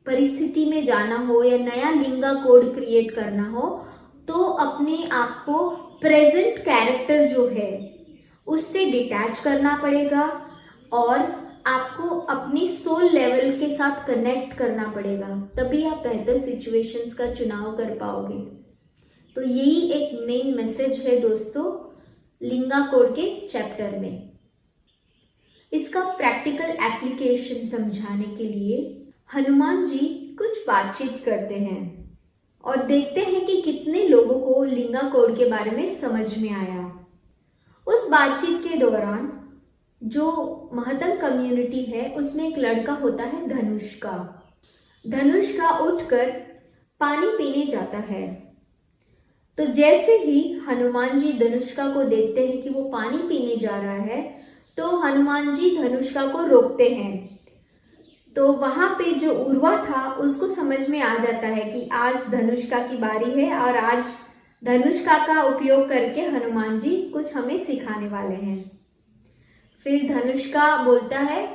परिस्थिति में जाना हो या नया लिंगा कोड क्रिएट करना हो तो अपने आप को प्रेजेंट कैरेक्टर जो है उससे डिटैच करना पड़ेगा और आपको अपनी सोल लेवल के साथ कनेक्ट करना पड़ेगा, तभी आप बेहतर सिचुएशंस का चुनाव कर पाओगे। तो यही एक मेन मैसेज है दोस्तों लिंगा कोड के चैप्टर में। इसका प्रैक्टिकल एप्लीकेशन समझाने के लिए हनुमान जी कुछ बातचीत करते हैं और देखते हैं कि कितने लोगों को लिंगा कोड के बारे में समझ में आया। उस बातचीत के दौरान जो महतम कम्युनिटी है उसमें एक लड़का होता है धनुष्का। धनुष्का उठकर पानी पीने जाता है। तो जैसे ही हनुमान जी धनुष्का को देखते हैं कि वो पानी पीने जा रहा है तो हनुमान जी धनुष्का को रोकते हैं। तो वहां पे जो उर्वा था उसको समझ में आ जाता है कि आज धनुष्का की बारी है और आज धनुष्का का उपयोग करके हनुमान जी कुछ हमें सिखाने वाले हैं। फिर धनुष्का बोलता है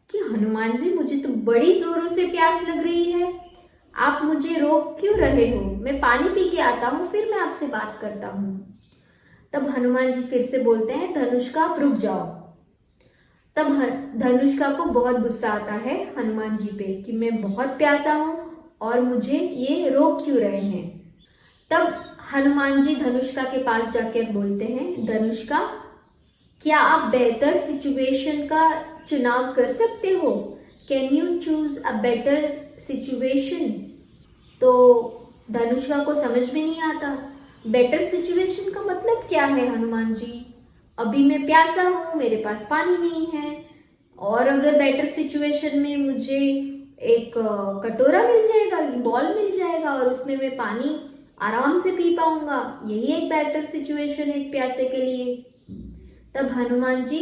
कि हनुमान जी मुझे तो बड़ी जोरों से प्यास लग रही है, आप मुझे रोक क्यों रहे हो? मैं पानी पी के आता हूँ फिर मैं आपसे बात करता हूँ। तब हनुमान जी फिर से बोलते हैं धनुष्का आप रुक जाओ। तब धनुष्का को बहुत गुस्सा आता है हनुमान जी पे कि मैं बहुत प्यासा हूँ और मुझे ये रोक क्यों रहे हैं। तब हनुमान जी धनुष्का के पास जाकर बोलते हैं धनुष्का क्या आप बेहतर सिचुएशन का चुनाव कर सकते हो? Can you choose a better situation? तो धनुष्का को समझ में नहीं आता बेटर सिचुएशन का मतलब क्या है। हनुमान जी अभी मैं प्यासा हूँ, मेरे पास पानी नहीं है, और अगर बेटर सिचुएशन में मुझे एक कटोरा मिल जाएगा, बॉल मिल जाएगा और उसमें मैं पानी आराम से पी पाऊंगा, यही एक बेटर सिचुएशन है एक प्यासे के लिए। तब हनुमान जी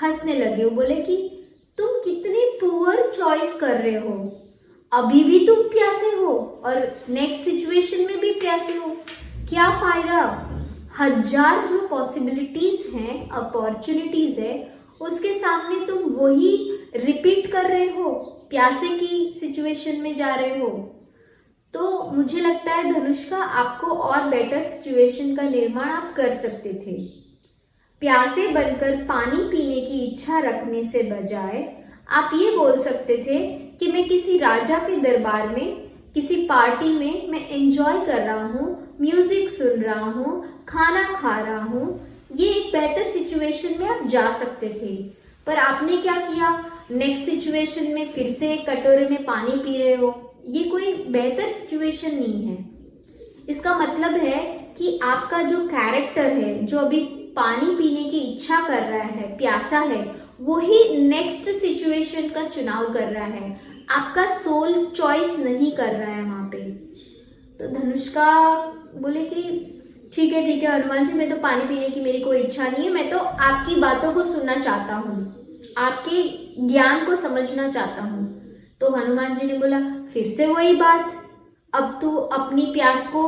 हंसने लगे, वो बोले कि तुम कितनी पुअर चॉइस कर रहे हो, अभी भी तुम प्यासे हो और नेक्स्ट सिचुएशन में भी प्यासे हो, क्या फायदा। हजार जो पॉसिबिलिटीज हैं, अपॉर्चुनिटीज है, उसके सामने तुम वही रिपीट कर रहे हो, प्यासे की सिचुएशन में जा रहे हो। तो मुझे लगता है धनुष्का आपको और बेटर सिचुएशन का निर्माण आप कर सकते थे। प्यासे बनकर पानी पीने की इच्छा रखने से बजाय आप ये बोल सकते थे कि मैं किसी राजा के दरबार में, किसी पार्टी में मैं एंजॉय कर रहा हूँ, म्यूजिक सुन रहा हूँ, खाना खा रहा हूँ। ये एक बेहतर सिचुएशन में आप जा सकते थे, पर आपने क्या किया, नेक्स्ट सिचुएशन में फिर से एक कटोरे में पानी पी रहे हो। ये कोई बेहतर सिचुएशन नहीं है। इसका मतलब है कि आपका जो कैरेक्टर है, जो अभी पानी पीने की इच्छा कर रहा है, प्यासा है, वही नेक्स्ट सिचुएशन का चुनाव कर रहा है, आपका सोल चॉइस नहीं कर रहा है वहां पे। तो धनुष्का बोले कि ठीक है हनुमान जी, मैं तो पानी पीने की मेरी कोई इच्छा नहीं है, मैं तो आपकी बातों को सुनना चाहता हूँ, आपके ज्ञान को समझना चाहता हूँ। तो हनुमान जी ने बोला फिर से वही बात, अब तू अपनी प्यास को,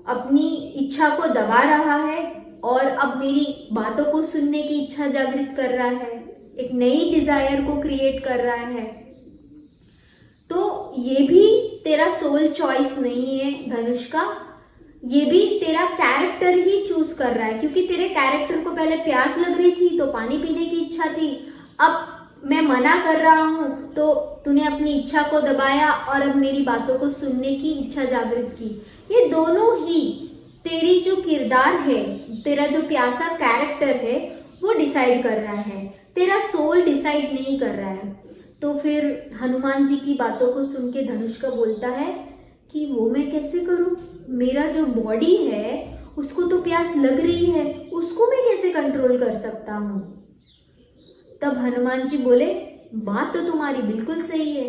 अपनी इच्छा को दबा रहा है और अब मेरी बातों को सुनने की इच्छा जागृत कर रहा है, एक नई डिजायर को क्रिएट कर रहा है। तो ये भी तेरा सोल चॉइस नहीं है धनुष का, ये भी तेरा कैरेक्टर ही चूज कर रहा है, क्योंकि तेरे कैरेक्टर को पहले प्यास लग रही थी तो पानी पीने की इच्छा थी, अब मैं मना कर रहा हूं तो तूने अपनी इच्छा को दबाया और अब मेरी बातों को सुनने की इच्छा जागृत की। ये दोनों ही तेरी जो किरदार है, तेरा जो प्यासा कैरेक्टर है वो डिसाइड कर रहा है, तेरा सोल डिसाइड नहीं कर रहा है। तो फिर हनुमान जी की बातों को सुन के धनुष का बोलता है कि वो मैं कैसे करूं, मेरा जो बॉडी है उसको तो प्यास लग रही है, उसको मैं कैसे कंट्रोल कर सकता हूं। तब हनुमान जी बोले, बात तो तुम्हारी बिल्कुल सही है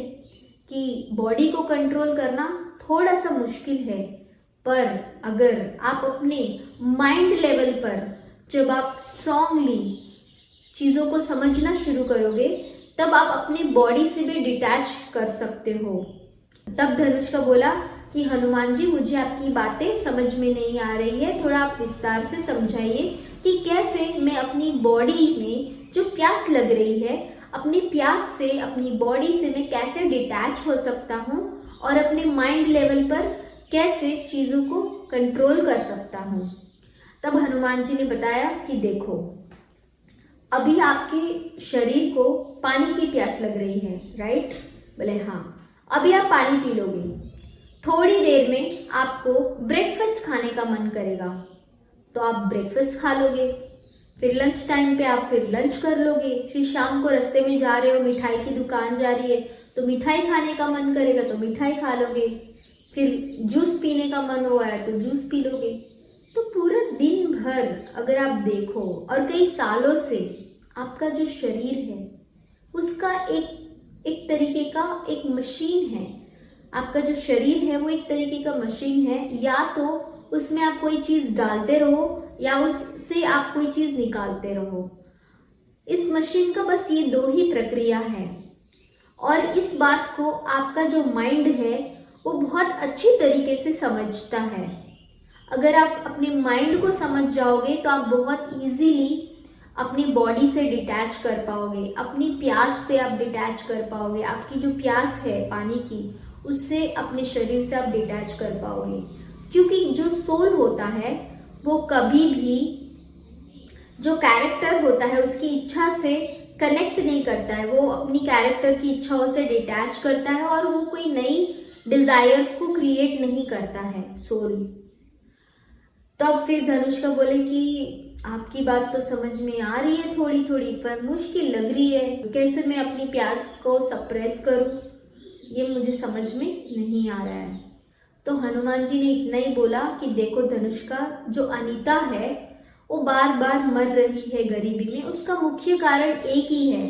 कि बॉडी को कंट्रोल करना थोड़ा सा मुश्किल है, पर अगर आप अपने माइंड लेवल पर जब आप स्ट्रांगली चीज़ों को समझना शुरू करोगे तब आप अपनी बॉडी से भी डिटैच कर सकते हो। तब धनुष का बोला कि हनुमान जी मुझे आपकी बातें समझ में नहीं आ रही है, थोड़ा आप विस्तार से समझाइए कि कैसे मैं अपनी बॉडी में जो प्यास लग रही है, अपनी प्यास से, अपनी बॉडी से मैं कैसे डिटैच हो सकता हूँ और अपने माइंड लेवल पर कैसे चीज़ों को कंट्रोल कर सकता हूँ। तब हनुमान जी ने बताया कि देखो, अभी आपके शरीर को पानी की प्यास लग रही है, राइट? बोले हाँ। अभी आप पानी पी लोगे, थोड़ी देर में आपको ब्रेकफास्ट खाने का मन करेगा तो आप ब्रेकफास्ट खा लोगे, फिर लंच टाइम पे आप फिर लंच कर लोगे, फिर शाम को रास्ते में जा रहे हो, मिठाई की दुकान जा रही है तो मिठाई खाने का मन करेगा तो मिठाई खा लोगे, फिर जूस पीने का मन हुआ है तो जूस पी लोगे। तो पूरा दिन भर अगर आप देखो और कई सालों से आपका जो शरीर है उसका एक तरीके का एक मशीन है, आपका जो शरीर है वो एक तरीके का मशीन है, या तो उसमें आप कोई चीज़ डालते रहो या उससे आप कोई चीज़ निकालते रहो। इस मशीन का बस ये दो ही प्रक्रिया है और इस बात को आपका जो माइंड है वो बहुत अच्छी तरीके से समझता है। अगर आप अपने माइंड को समझ जाओगे तो आप बहुत इजीली अपनी बॉडी से डिटैच कर पाओगे, अपनी प्यास से आप डिटैच कर पाओगे, आपकी जो प्यास है पानी की उससे, अपने शरीर से आप डिटैच कर पाओगे। क्योंकि जो सोल होता है वो कभी भी जो कैरेक्टर होता है उसकी इच्छा से कनेक्ट नहीं करता है, वो अपनी कैरेक्टर की इच्छाओं से डिटैच करता है और वो कोई नई डिजायर्स को क्रिएट नहीं करता है सोल। तब फिर धनुष का बोले कि आपकी बात तो समझ में आ रही है थोड़ी थोड़ी, पर मुश्किल लग रही है, कैसे मैं अपनी प्यास को सप्रेस करूं, ये मुझे समझ में नहीं आ रहा है। तो हनुमान जी ने इतना ही बोला कि देखो धनुष का जो अनीता है वो बार बार मर रही है गरीबी में, उसका मुख्य कारण एक ही है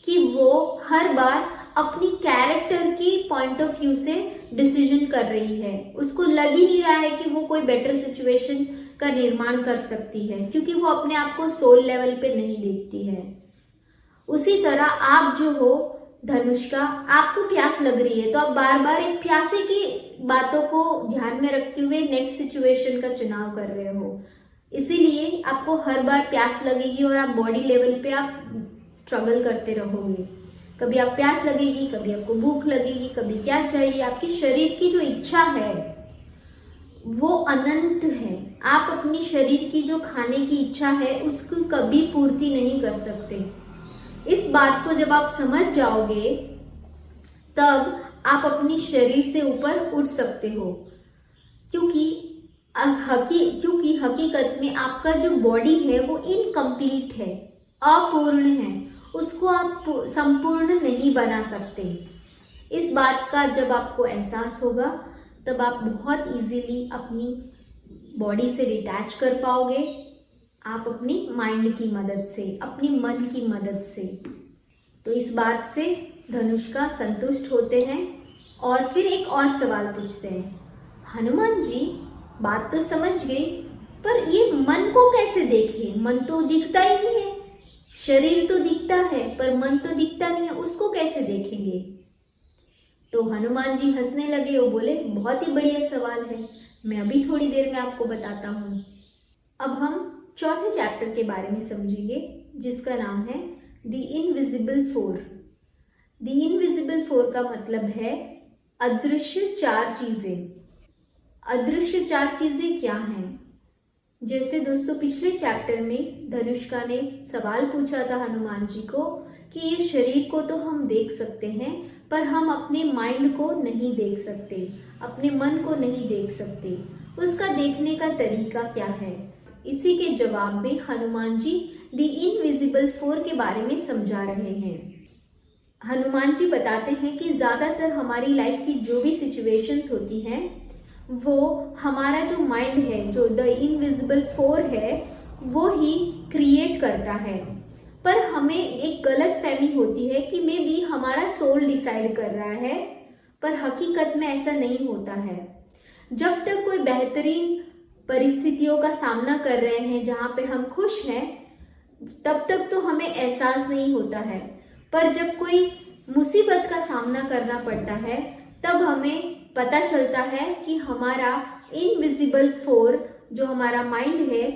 कि वो हर बार अपनी कैरेक्टर की पॉइंट ऑफ व्यू से डिसीजन कर रही है, उसको लग ही नहीं रहा है कि वो कोई बेटर सिचुएशन का निर्माण कर सकती है, क्योंकि वो अपने आप को सोल लेवल पे नहीं देखती है। उसी तरह आप जो हो धनुष का, आपको प्यास लग रही है तो आप बार बार एक प्यासे की बातों को ध्यान में रखते हुए नेक्स्ट सिचुएशन का चुनाव कर रहे हो, इसीलिए आपको हर बार प्यास लगेगी और आप बॉडी लेवल पे आप स्ट्रगल करते रहोगे। कभी आप प्यास लगेगी, कभी आपको भूख लगेगी, कभी क्या चाहिए। आपकी शरीर की जो इच्छा है वो अनंत है, आप अपनी शरीर की जो खाने की इच्छा है उसको कभी पूर्ति नहीं कर सकते। इस बात को जब आप समझ जाओगे तब आप अपनी शरीर से ऊपर उठ सकते हो, क्योंकि हकीकत में आपका जो बॉडी है वो इनकम्प्लीट है, अपूर्ण है, उसको आप संपूर्ण नहीं बना सकते। इस बात का जब आपको एहसास होगा तब आप बहुत इजीली अपनी बॉडी से डिटैच कर पाओगे, आप अपनी माइंड की मदद से, अपनी मन की मदद से। तो इस बात से धनुष्का संतुष्ट होते हैं और फिर एक और सवाल पूछते हैं, हनुमान जी बात तो समझ गए, पर ये मन को कैसे देखें, मन तो दिखता ही नहीं है, शरीर तो दिखता है पर मन तो दिखता नहीं है, उसको कैसे देखेंगे। तो हनुमान जी हंसने लगे और बोले, बहुत ही बढ़िया सवाल है, मैं अभी थोड़ी देर में आपको बताता हूँ। अब हम चौथे चैप्टर के बारे में समझेंगे जिसका नाम है the invisible four. The invisible four का मतलब है अदृश्य चार चीजें। अदृश्य चार चीजें क्या हैं? जैसे दोस्तों पिछले चैप्टर में धनुष्का ने सवाल पूछा था हनुमान जी को कि ये शरीर को तो हम देख सकते हैं पर हम अपने माइंड को नहीं देख सकते, अपने मन को नहीं देख सकते, उसका देखने का तरीका क्या है? इसी के जवाब में Hanuman ji the invisible four के बारे में समझा रहे हैं। हनुमान जी बताते हैं कि ज़्यादातर हमारी लाइफ की जो भी सिचुएशंस होती हैं वो हमारा जो माइंड है, जो द इनविजिबल फोर है, वो ही क्रिएट करता है। पर हमें एक गलत फहमी होती है कि मे बी हमारा सोल डिसाइड कर रहा है, पर हकीकत में ऐसा नहीं होता है। जब तक कोई बेहतरीन परिस्थितियों का सामना कर रहे हैं जहाँ पे हम खुश हैं, तब तक तो हमें एहसास नहीं होता है। पर जब कोई मुसीबत का सामना करना पड़ता है तब हमें पता चलता है कि हमारा इनविजिबल फोर, जो हमारा माइंड है,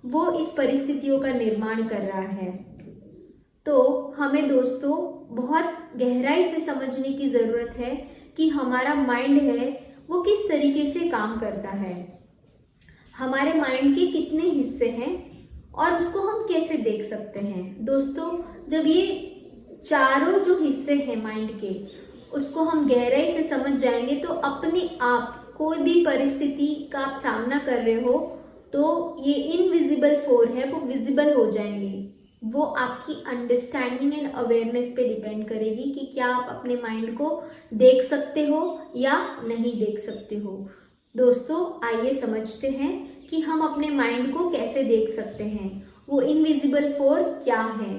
वो इस परिस्थितियों का निर्माण कर रहा है। तो हमें दोस्तों बहुत गहराई से समझने की ज़रूरत है कि हमारा माइंड है वो किस तरीके से काम करता है, हमारे माइंड के कितने हिस्से हैं और उसको हम कैसे देख सकते हैं। दोस्तों जब ये चारों जो हिस्से हैं माइंड के, उसको हम गहराई से समझ जाएंगे तो अपने आप कोई भी परिस्थिति का आप सामना कर रहे हो तो ये इनविजिबल फोर है वो विजिबल हो जाएंगे। वो आपकी अंडरस्टैंडिंग एंड अवेयरनेस पे डिपेंड करेगी कि क्या आप अपने माइंड को देख सकते हो या नहीं देख सकते हो। दोस्तों आइए समझते हैं कि हम अपने माइंड को कैसे देख सकते हैं, वो इनविजिबल फोर क्या है।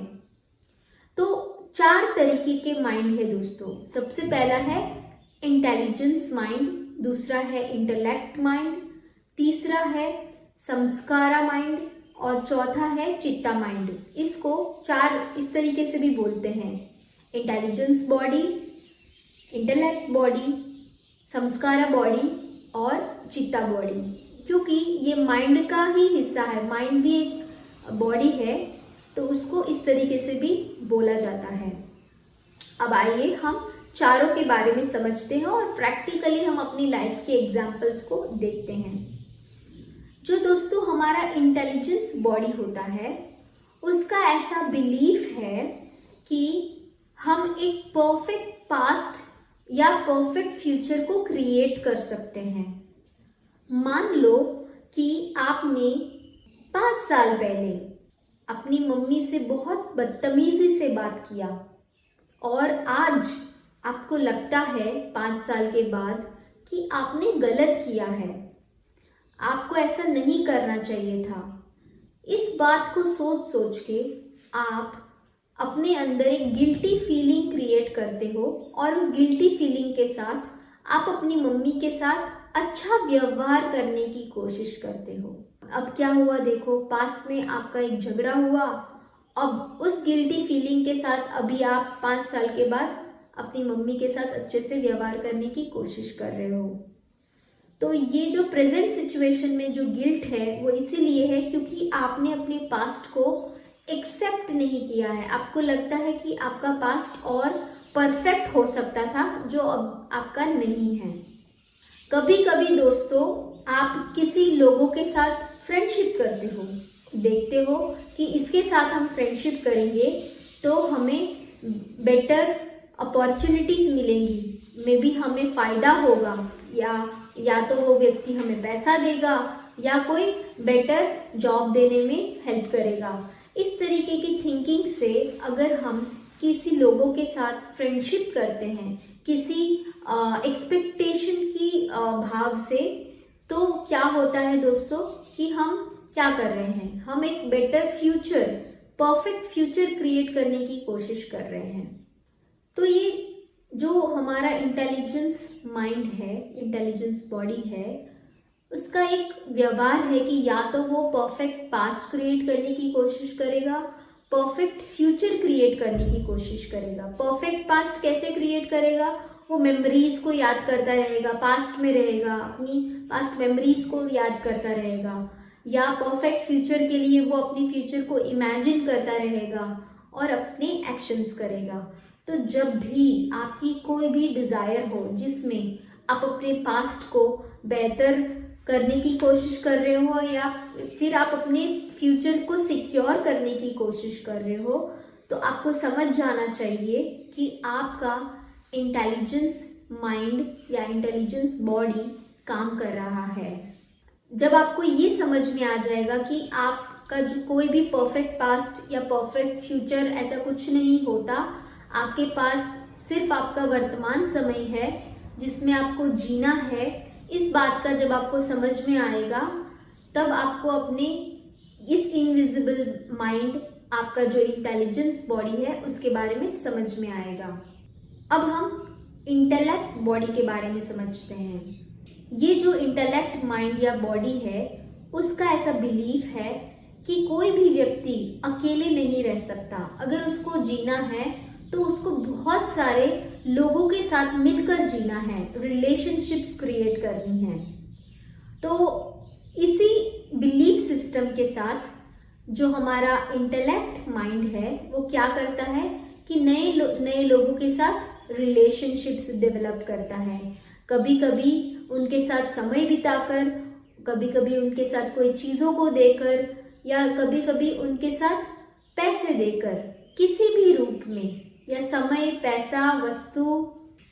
तो चार तरीके के माइंड है दोस्तों। सबसे पहला है इंटेलिजेंस माइंड, दूसरा है इंटेलेक्ट माइंड, तीसरा है संस्कारा माइंड और चौथा है चित्ता माइंड। इसको चार इस तरीके से भी बोलते हैं, intelligence body, intellect body, sanskara body और चित्ता बॉडी। क्योंकि ये माइंड का ही हिस्सा है, माइंड भी एक बॉडी है, तो उसको इस तरीके से भी बोला जाता है। अब आइए हम चारों के बारे में समझते हैं और प्रैक्टिकली हम अपनी लाइफ के एग्जाम्पल्स को देखते हैं। जो दोस्तों हमारा इंटेलिजेंस बॉडी होता है, उसका ऐसा बिलीफ है कि हम एक परफेक्ट पास्ट या परफेक्ट फ्यूचर को क्रिएट कर सकते हैं। मान लो कि आपने 5 साल पहले अपनी मम्मी से बहुत बदतमीजी से बात किया और आज आपको लगता है 5 साल के बाद कि आपने गलत किया है, आपको ऐसा नहीं करना चाहिए था। इस बात को सोच सोच के आप अपने अंदर एक गिल्टी फीलिंग क्रिएट करते हो और उस गिल्टी फीलिंग के साथ आप अपनी मम्मी के साथ अच्छा व्यवहार करने की कोशिश करते हो। अब क्या हुआ देखो, पास्ट में आपका एक झगड़ा हुआ, अब उस गिल्टी फीलिंग के साथ अभी आप 5 साल के बाद अपनी मम्मी के साथ अच्छे से व्यवहार करने की कोशिश कर रहे हो। तो ये जो प्रेजेंट सिचुएशन में जो गिल्ट है वो इसीलिए है क्योंकि आपने अपने पास्ट को एक्सेप्ट नहीं किया है। आपको लगता है कि आपका पास्ट और परफेक्ट हो सकता था, जो अब आपका नहीं है। कभी कभी दोस्तों आप किसी लोगों के साथ फ्रेंडशिप करते हो, देखते हो कि इसके साथ हम फ्रेंडशिप करेंगे तो हमें बेटर अपॉर्चुनिटीज मिलेंगी, मे बी हमें फ़ायदा होगा, या तो वो व्यक्ति हमें पैसा देगा या कोई बेटर जॉब देने में हेल्प करेगा। इस तरीके की थिंकिंग से अगर हम किसी लोगों के साथ फ्रेंडशिप करते हैं, किसी एक्सपेक्टेशन की भाव से, तो क्या होता है दोस्तों कि हम क्या कर रहे हैं, हम एक better future, perfect future create करने की कोशिश कर रहे हैं। तो ये जो हमारा इंटेलिजेंस माइंड है, इंटेलिजेंस बॉडी है, उसका एक व्यवहार है कि या तो वो परफेक्ट पास्ट क्रिएट करने की कोशिश करेगा, परफेक्ट फ्यूचर क्रिएट करने की कोशिश करेगा। परफेक्ट पास्ट कैसे क्रिएट करेगा, वो मेमोरीज को याद करता रहेगा, पास्ट में रहेगा, अपनी पास्ट मेमोरीज को याद करता रहेगा। या परफेक्ट फ्यूचर के लिए वो अपनी फ्यूचर को इमेजिन करता रहेगा और अपने एक्शंस करेगा। तो जब भी आपकी कोई भी डिज़ायर हो जिसमें आप अपने पास्ट को बेहतर करने की कोशिश कर रहे हो या फिर आप अपने फ्यूचर को सिक्योर करने की कोशिश कर रहे हो, तो आपको समझ जाना चाहिए कि आपका इंटेलिजेंस माइंड या इंटेलिजेंस बॉडी काम कर रहा है। जब आपको ये समझ में आ जाएगा कि आपका जो कोई भी परफेक्ट पास्ट या परफेक्ट फ्यूचर ऐसा कुछ नहीं होता, आपके पास सिर्फ आपका वर्तमान समय है जिसमें आपको जीना है, इस बात का जब आपको समझ में आएगा तब आपको अपने इस इनविजिबल माइंड, आपका जो इंटेलिजेंस बॉडी है, उसके बारे में समझ में आएगा। अब हम इंटेलेक्ट बॉडी के बारे में समझते हैं। ये जो इंटेलेक्ट माइंड या बॉडी है, उसका ऐसा बिलीफ है कि कोई भी व्यक्ति अकेले नहीं रह सकता। अगर उसको जीना है तो उसको बहुत सारे लोगों के साथ मिलकर जीना है, रिलेशनशिप्स क्रिएट करनी है। तो इसी बिलीफ सिस्टम के साथ जो हमारा इंटेलेक्ट माइंड है वो क्या करता है कि नए लोगों के साथ रिलेशनशिप्स डेवलप करता है। कभी कभी उनके साथ समय बिताकर, कभी कभी उनके साथ कोई चीज़ों को देकर, या कभी कभी उनके साथ पैसे देकर, किसी भी रूप में, या समय, पैसा, वस्तु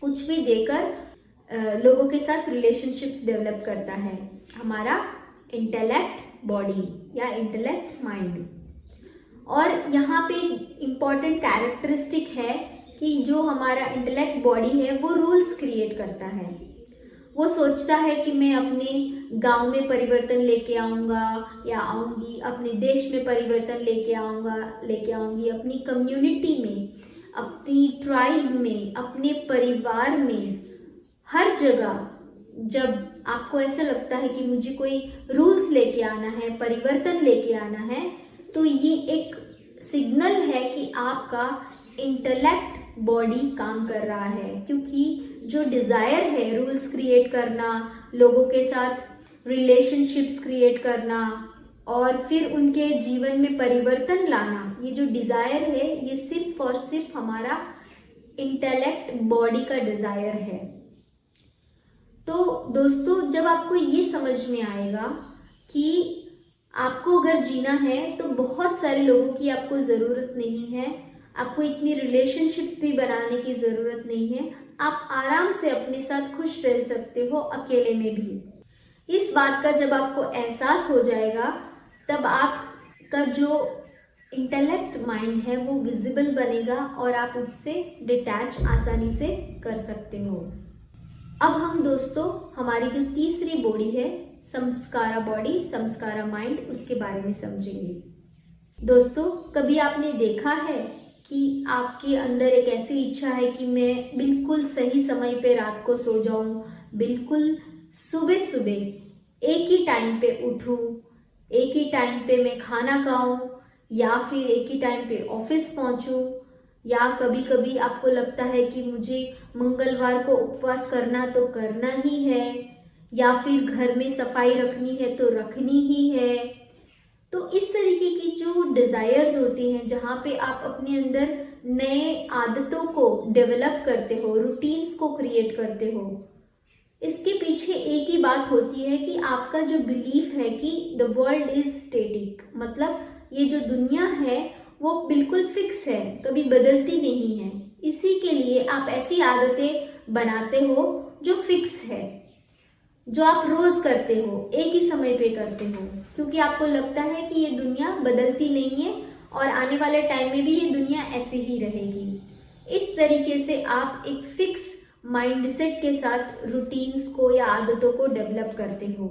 कुछ भी देकर लोगों के साथ रिलेशनशिप्स डेवलप करता है हमारा इंटेलेक्ट बॉडी या इंटेलेक्ट माइंड। और यहाँ पे इम्पॉर्टेंट कैरेक्टरिस्टिक है कि जो हमारा इंटेलेक्ट बॉडी है वो रूल्स क्रिएट करता है। वो सोचता है कि मैं अपने गांव में परिवर्तन लेके आऊँगा या आऊँगी, अपने देश में परिवर्तन लेके आऊँगी, अपनी कम्युनिटी में, अपनी ट्राइब में, अपने परिवार में, हर जगह। जब आपको ऐसा लगता है कि मुझे कोई रूल्स लेके आना है, परिवर्तन लेके आना है, तो ये एक सिग्नल है कि आपका इंटेलेक्ट बॉडी काम कर रहा है। क्योंकि जो डिज़ायर है रूल्स क्रिएट करना, लोगों के साथ रिलेशनशिप्स क्रिएट करना और फिर उनके जीवन में परिवर्तन लाना, ये जो डिज़ायर है ये सिर्फ और सिर्फ हमारा इंटेलेक्ट बॉडी का डिज़ायर है। तो दोस्तों, जब आपको ये समझ में आएगा कि आपको अगर जीना है तो बहुत सारे लोगों की आपको ज़रूरत नहीं है, आपको इतनी रिलेशनशिप्स भी बनाने की ज़रूरत नहीं है, आप आराम से अपने साथ खुश रह सकते हो अकेले में भी। इस बात का जब आपको एहसास हो जाएगा तब आपका जो इंटेलेक्ट माइंड है वो विजिबल बनेगा और आप उससे डिटैच आसानी से कर सकते हो। अब हम दोस्तों हमारी जो तीसरी बॉडी है, संस्कारा बॉडी, संस्कारा माइंड, उसके बारे में समझेंगे। दोस्तों, कभी आपने देखा है कि आपके अंदर एक ऐसी इच्छा है कि मैं बिल्कुल सही समय पे रात को सो जाऊं, बिल्कुल सुबह सुबह एक ही टाइम पे उठूं, एक ही टाइम पे मैं खाना खाऊं, या फिर एक ही टाइम पे ऑफिस पहुंचूं, या कभी कभी आपको लगता है कि मुझे मंगलवार को उपवास करना तो करना ही है, या फिर घर में सफाई रखनी है तो रखनी ही है। तो इस तरीके की जो डिज़ायर्स होती हैं, जहाँ पे आप अपने अंदर नए आदतों को डेवलप करते हो, रूटीन्स को क्रिएट करते हो, इसके पीछे एक ही बात होती है कि आपका जो बिलीफ है कि द वर्ल्ड इज स्टैटिक, मतलब ये जो दुनिया है वो बिल्कुल फिक्स है, कभी बदलती नहीं है। इसी के लिए आप ऐसी आदतें बनाते हो जो फिक्स है, जो आप रोज करते हो, एक ही समय पे करते हो, क्योंकि आपको लगता है कि ये दुनिया बदलती नहीं है और आने वाले टाइम में भी ये दुनिया ऐसे ही रहेगी। इस तरीके से आप एक फिक्स माइंडसेट के साथ रूटीन्स को या आदतों को डेवलप करते हो।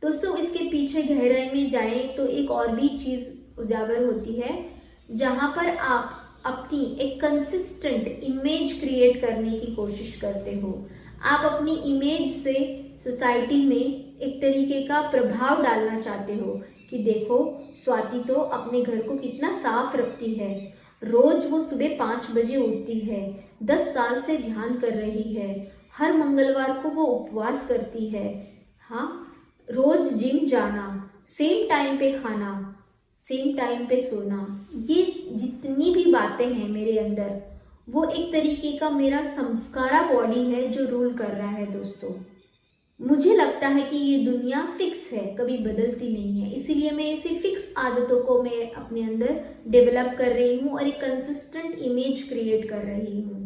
दोस्तों, इसके पीछे गहराई में जाएं तो एक और भी चीज़ उजागर होती है, जहाँ पर आप अपनी एक कंसिस्टेंट इमेज क्रिएट करने की कोशिश करते हो। आप अपनी इमेज से सोसाइटी में एक तरीके का प्रभाव डालना चाहते हो कि देखो, स्वाति तो अपने घर को कितना साफ रखती है, रोज वो सुबह 5 बजे उठती है, 10 साल से ध्यान कर रही है, हर मंगलवार को वो उपवास करती है, हाँ, रोज जिम जाना, सेम टाइम पे खाना, सेम टाइम पे सोना, ये जितनी भी बातें हैं मेरे अंदर, वो एक तरीके का मेरा संस्कारा बॉडी है जो रूल कर रहा है दोस्तों। मुझे लगता है कि ये दुनिया फिक्स है, कभी बदलती नहीं है, इसीलिए मैं ऐसी फिक्स आदतों को मैं अपने अंदर डेवलप कर रही हूँ और एक कंसिस्टेंट इमेज क्रिएट कर रही हूँ।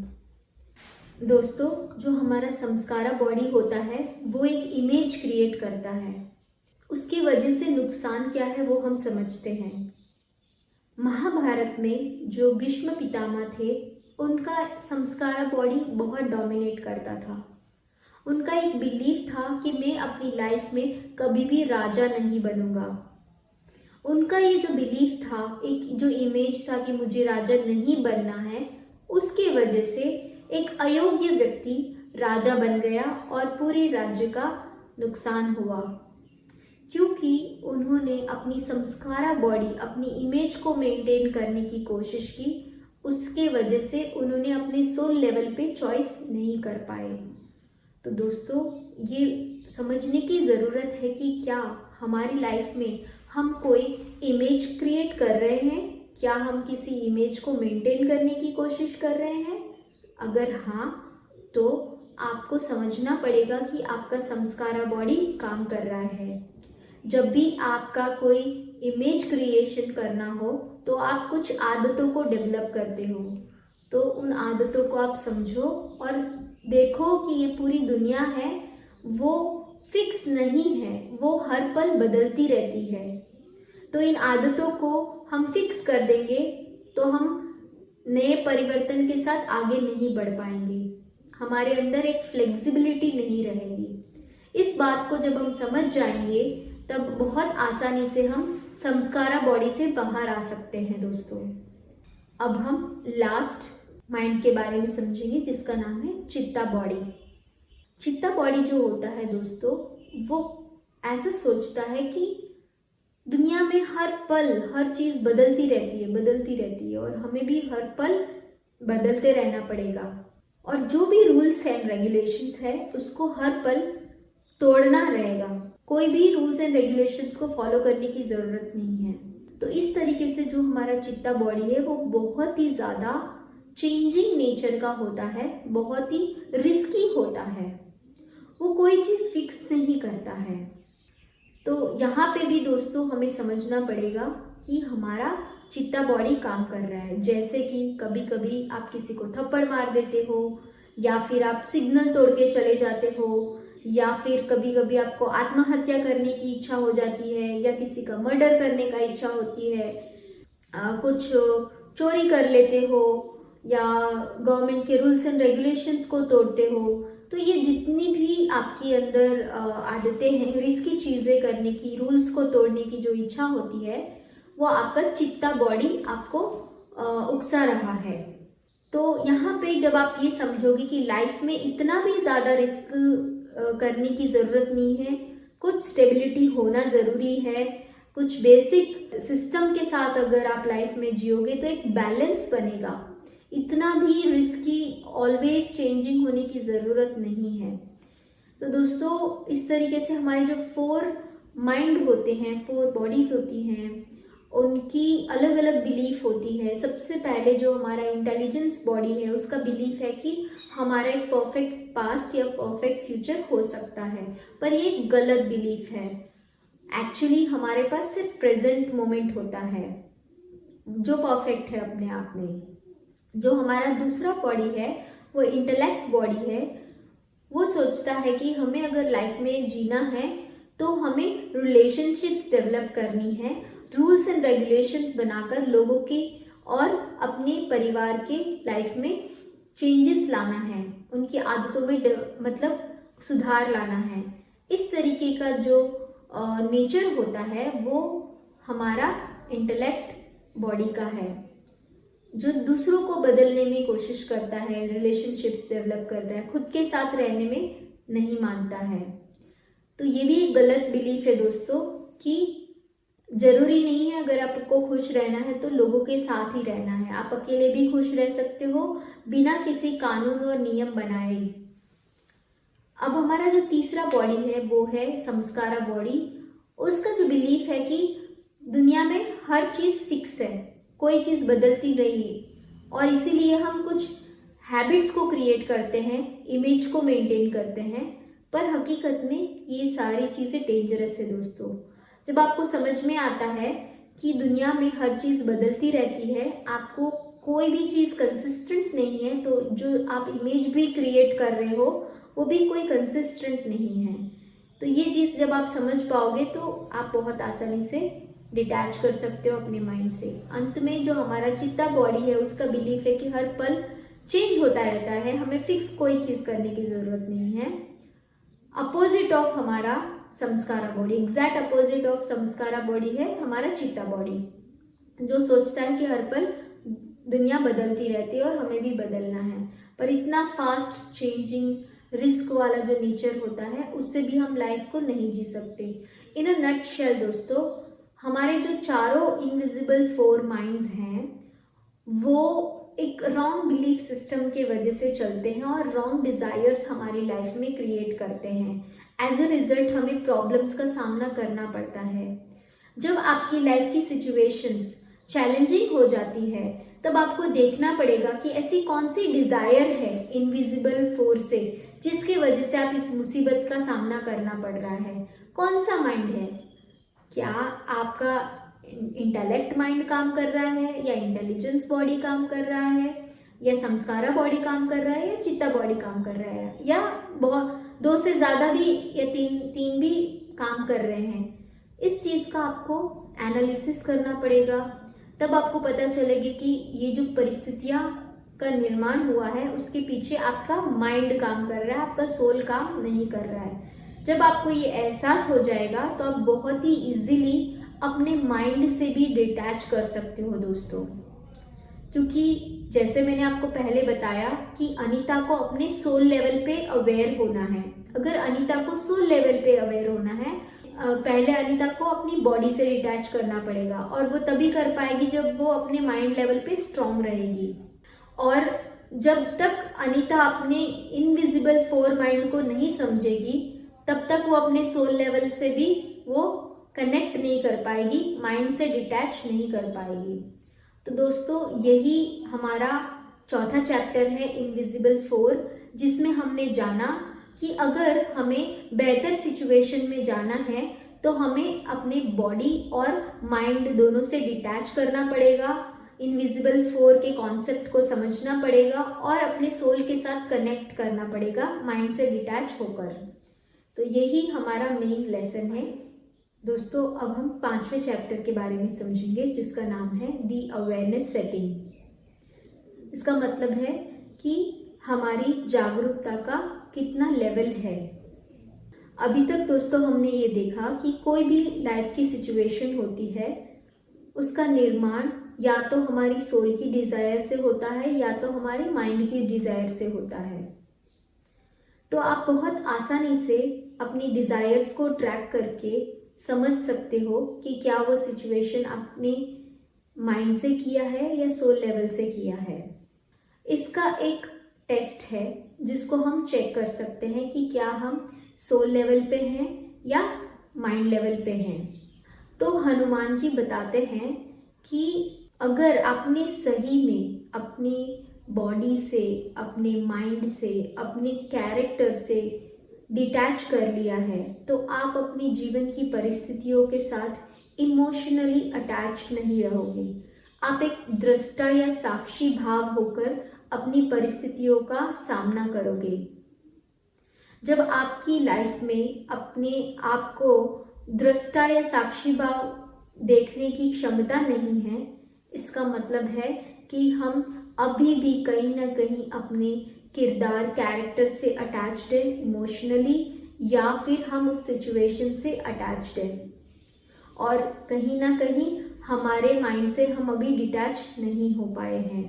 दोस्तों, जो हमारा संस्कारा बॉडी होता है वो एक इमेज क्रिएट करता है, उसकी वजह से नुकसान क्या है वो हम समझते हैं। महाभारत में जो भीष्म पितामह थे, उनका संस्कारा बॉडी बहुत डोमिनेट करता था। उनका एक बिलीफ था कि मैं अपनी लाइफ में कभी भी राजा नहीं बनूंगा। उनका ये जो बिलीफ था, एक जो इमेज था कि मुझे राजा नहीं बनना है, उसके वजह से एक अयोग्य व्यक्ति राजा बन गया और पूरे राज्य का नुकसान हुआ, क्योंकि उन्होंने अपनी संस्कारा बॉडी, अपनी इमेज को मेंटेन करने की कोशिश की। उसके वजह से उन्होंने अपने सोल लेवल पे चॉइस नहीं कर पाए। तो दोस्तों, ये समझने की ज़रूरत है कि क्या हमारी लाइफ में हम कोई इमेज क्रिएट कर रहे हैं, क्या हम किसी इमेज को मेंटेन करने की कोशिश कर रहे हैं। अगर हाँ, तो आपको समझना पड़ेगा कि आपका संस्कारा बॉडी काम कर रहा है। जब भी आपका कोई इमेज क्रिएशन करना हो तो आप कुछ आदतों को डेवलप करते हो, तो उन आदतों को आप समझो और देखो कि ये पूरी दुनिया है वो फिक्स नहीं है, वो हर पल बदलती रहती है। तो इन आदतों को हम फिक्स कर देंगे तो हम नए परिवर्तन के साथ आगे नहीं बढ़ पाएंगे, हमारे अंदर एक फ्लेक्सिबिलिटी नहीं रहेगी। इस बात को जब हम समझ जाएंगे तब बहुत आसानी से हम संस्कारा बॉडी से बाहर आ सकते हैं दोस्तों। अब हम लास्ट माइंड के बारे में समझेंगे, जिसका नाम है चित्ता बॉडी। चित्ता बॉडी जो होता है दोस्तों, वो ऐसा सोचता है कि दुनिया में हर पल हर चीज़ बदलती रहती है और हमें भी हर पल बदलते रहना पड़ेगा, और जो भी रूल्स एंड रेगुलेशंस है उसको हर पल तोड़ना रहेगा। कोई भी रूल्स एंड रेगुलेशंस को फॉलो करने की ज़रूरत नहीं है। तो इस तरीके से जो हमारा चित्ता बॉडी है वो बहुत ही ज़्यादा चेंजिंग नेचर का होता है, बहुत ही रिस्की होता है, वो कोई चीज़ फिक्स नहीं करता है। तो यहाँ पे भी दोस्तों हमें समझना पड़ेगा कि हमारा चित्ता बॉडी काम कर रहा है। जैसे कि कभी कभी आप किसी को थप्पड़ मार देते हो, या फिर आप सिग्नल तोड़ के चले जाते हो, या फिर कभी कभी आपको आत्महत्या करने की इच्छा हो जाती है, या किसी का मर्डर करने का इच्छा होती है, कुछ चोरी कर लेते हो, या गवर्नमेंट के रूल्स एंड रेगुलेशंस को तोड़ते हो। तो ये जितनी भी आपके अंदर आदतें हैं, रिस्की चीज़ें करने की, रूल्स को तोड़ने की जो इच्छा होती है, वो आपका चित्ता बॉडी आपको उकसा रहा है। तो यहाँ पे जब आप ये समझोगे कि लाइफ में इतना भी ज़्यादा रिस्क करने की ज़रूरत नहीं है, कुछ स्टेबिलिटी होना ज़रूरी है, कुछ बेसिक सिस्टम के साथ अगर आप लाइफ में जियोगे तो एक बैलेंस बनेगा। इतना भी रिस्की ऑलवेज चेंजिंग होने की ज़रूरत नहीं है। तो दोस्तों, इस तरीके से हमारे जो 4 माइंड होते हैं, 4 बॉडीज़ होती हैं, उनकी अलग अलग बिलीफ होती है। सबसे पहले जो हमारा इंटेलिजेंस बॉडी है, उसका बिलीफ है कि हमारा एक परफेक्ट पास्ट या परफेक्ट फ्यूचर हो सकता है, पर ये गलत बिलीफ है। एक्चुअली हमारे पास सिर्फ प्रेजेंट मोमेंट होता है जो परफेक्ट है अपने आप में। जो हमारा दूसरा बॉडी है वो इंटेलेक्ट बॉडी है, वो सोचता है कि हमें अगर लाइफ में जीना है तो हमें रिलेशनशिप्स डेवलप करनी है, रूल्स एंड रेगुलेशंस बनाकर लोगों के और अपने परिवार के लाइफ में चेंजेस लाना है, उनकी आदतों में मतलब सुधार लाना है। इस तरीके का जो नेचर होता है वो हमारा इंटेलेक्ट बॉडी का है, जो दूसरों को बदलने में कोशिश करता है, रिलेशनशिप्स डेवलप करता है, खुद के साथ रहने में नहीं मानता है। तो ये भी एक गलत बिलीफ है दोस्तों कि जरूरी नहीं है अगर आपको खुश रहना है तो लोगों के साथ ही रहना है, आप अकेले भी खुश रह सकते हो बिना किसी कानून और नियम बनाए। अब हमारा जो तीसरा बॉडी है वो है संस्कारा बॉडी। उसका जो बिलीफ है कि दुनिया में हर चीज़ फिक्स है, कोई चीज़ बदलती नहीं है, और इसीलिए हम कुछ हैबिट्स को क्रिएट करते हैं, इमेज को मेंटेन करते हैं, पर हकीकत में ये सारी चीज़ें डेंजरस है दोस्तों। जब आपको समझ में आता है कि दुनिया में हर चीज़ बदलती रहती है, आपको कोई भी चीज़ कंसिस्टेंट नहीं है, तो जो आप इमेज भी क्रिएट कर रहे हो वो भी कोई कंसिस्टेंट नहीं है। तो ये चीज़ जब आप समझ पाओगे तो आप बहुत आसानी से डिटैच कर सकते हो अपने माइंड से। अंत में जो हमारा चित्ता बॉडी है उसका बिलीफ है कि हर पल चेंज होता रहता है, हमें फिक्स कोई चीज़ करने की ज़रूरत नहीं है। अपोजिट ऑफ हमारा sanskara body, exact opposite of sanskara body है हमारा चित्ता बॉडी, जो सोचता है कि हर पल दुनिया बदलती रहती है और हमें भी बदलना है। पर इतना फास्ट चेंजिंग रिस्क वाला जो नेचर होता है उससे भी हम लाइफ को नहीं जी सकते। इन अ नटशेल दोस्तों, हमारे जो चारों इनविजिबल फोर माइंड्स हैं वो एक रॉन्ग बिलीफ सिस्टम के वजह से चलते हैं और रॉन्ग डिज़ायर्स हमारी लाइफ में क्रिएट करते हैं। एज अ रिजल्ट हमें प्रॉब्लम्स का सामना करना पड़ता है। जब आपकी लाइफ की सिचुएशंस चैलेंजिंग हो जाती है तब आपको देखना पड़ेगा कि ऐसी कौन सी डिज़ायर है इनविजिबल फोर्स से जिसके वजह से आप इस मुसीबत का सामना करना पड़ रहा है। कौन सा माइंड है? क्या आपका इंटेलेक्ट माइंड काम कर रहा है, या इंटेलिजेंस बॉडी काम कर रहा है, या संस्कारा बॉडी काम कर रहा है, या चित्ता बॉडी काम कर रहा है, या बहुत दो से ज़्यादा भी या तीन भी काम कर रहे हैं? इस चीज़ का आपको एनालिसिस करना पड़ेगा। तब आपको पता चलेगी कि ये जो परिस्थितियाँ का निर्माण हुआ है उसके पीछे आपका माइंड काम कर रहा है, आपका सोल काम नहीं कर रहा है। जब आपको ये एहसास हो जाएगा तो आप बहुत ही इजीली अपने माइंड से भी डिटैच कर सकते हो दोस्तों। क्योंकि जैसे मैंने आपको पहले बताया कि अनीता को अपने सोल लेवल पे अवेयर होना है। अगर अनीता को सोल लेवल पे अवेयर होना है, पहले अनीता को अपनी बॉडी से डिटैच करना पड़ेगा, और वो तभी कर पाएगी जब वो अपने माइंड लेवल पे स्ट्रांग रहेगी। और जब तक अनीता अपने इनविजिबल फोर माइंड को नहीं समझेगी तब तक वो अपने सोल लेवल से भी वो कनेक्ट नहीं कर पाएगी, माइंड से डिटैच नहीं कर पाएगी। तो दोस्तों यही हमारा चौथा चैप्टर है इनविजिबल फोर, जिसमें हमने जाना कि अगर हमें बेहतर सिचुएशन में जाना है तो हमें अपने बॉडी और माइंड दोनों से डिटैच करना पड़ेगा, इनविजिबल फोर के कॉन्सेप्ट को समझना पड़ेगा और अपने सोल के साथ कनेक्ट करना पड़ेगा माइंड से डिटैच होकर। तो यही हमारा मेन लेसन है दोस्तों। अब हम 5वें चैप्टर के बारे में समझेंगे जिसका नाम है दी अवेयरनेस सेटिंग। इसका मतलब है कि हमारी जागरूकता का कितना लेवल है। अभी तक दोस्तों हमने ये देखा कि कोई भी लाइफ की सिचुएशन होती है उसका निर्माण या तो हमारी सोल की डिज़ायर से होता है या तो हमारे माइंड की डिज़ायर से होता है। तो आप बहुत आसानी से अपनी डिज़ायर्स को ट्रैक करके समझ सकते हो कि क्या वो सिचुएशन आपने माइंड से किया है या सोल लेवल से किया है। इसका एक टेस्ट है जिसको हम चेक कर सकते हैं कि क्या हम सोल लेवल पे हैं या माइंड लेवल पे हैं। तो हनुमान जी बताते हैं कि अगर आपने सही में अपनी बॉडी से, अपने माइंड से, अपने कैरेक्टर से डिटैच कर लिया है तो आप अपनी जीवन की परिस्थितियों के साथ इमोशनली अटैच नहीं रहोगे। आप एक दृष्टा या साक्षी भाव होकर अपनी परिस्थितियों का सामना करोगे। जब आपकी लाइफ में अपने आप को दृष्टा या साक्षी भाव देखने की क्षमता नहीं है, इसका मतलब है कि हम अभी भी कहीं ना कहीं अपने किरदार, कैरेक्टर से अटैच्ड है इमोशनली, या फिर हम उस सिचुएशन से अटैच्ड है और कहीं ना कहीं हमारे माइंड से हम अभी डिटैच नहीं हो पाए हैं।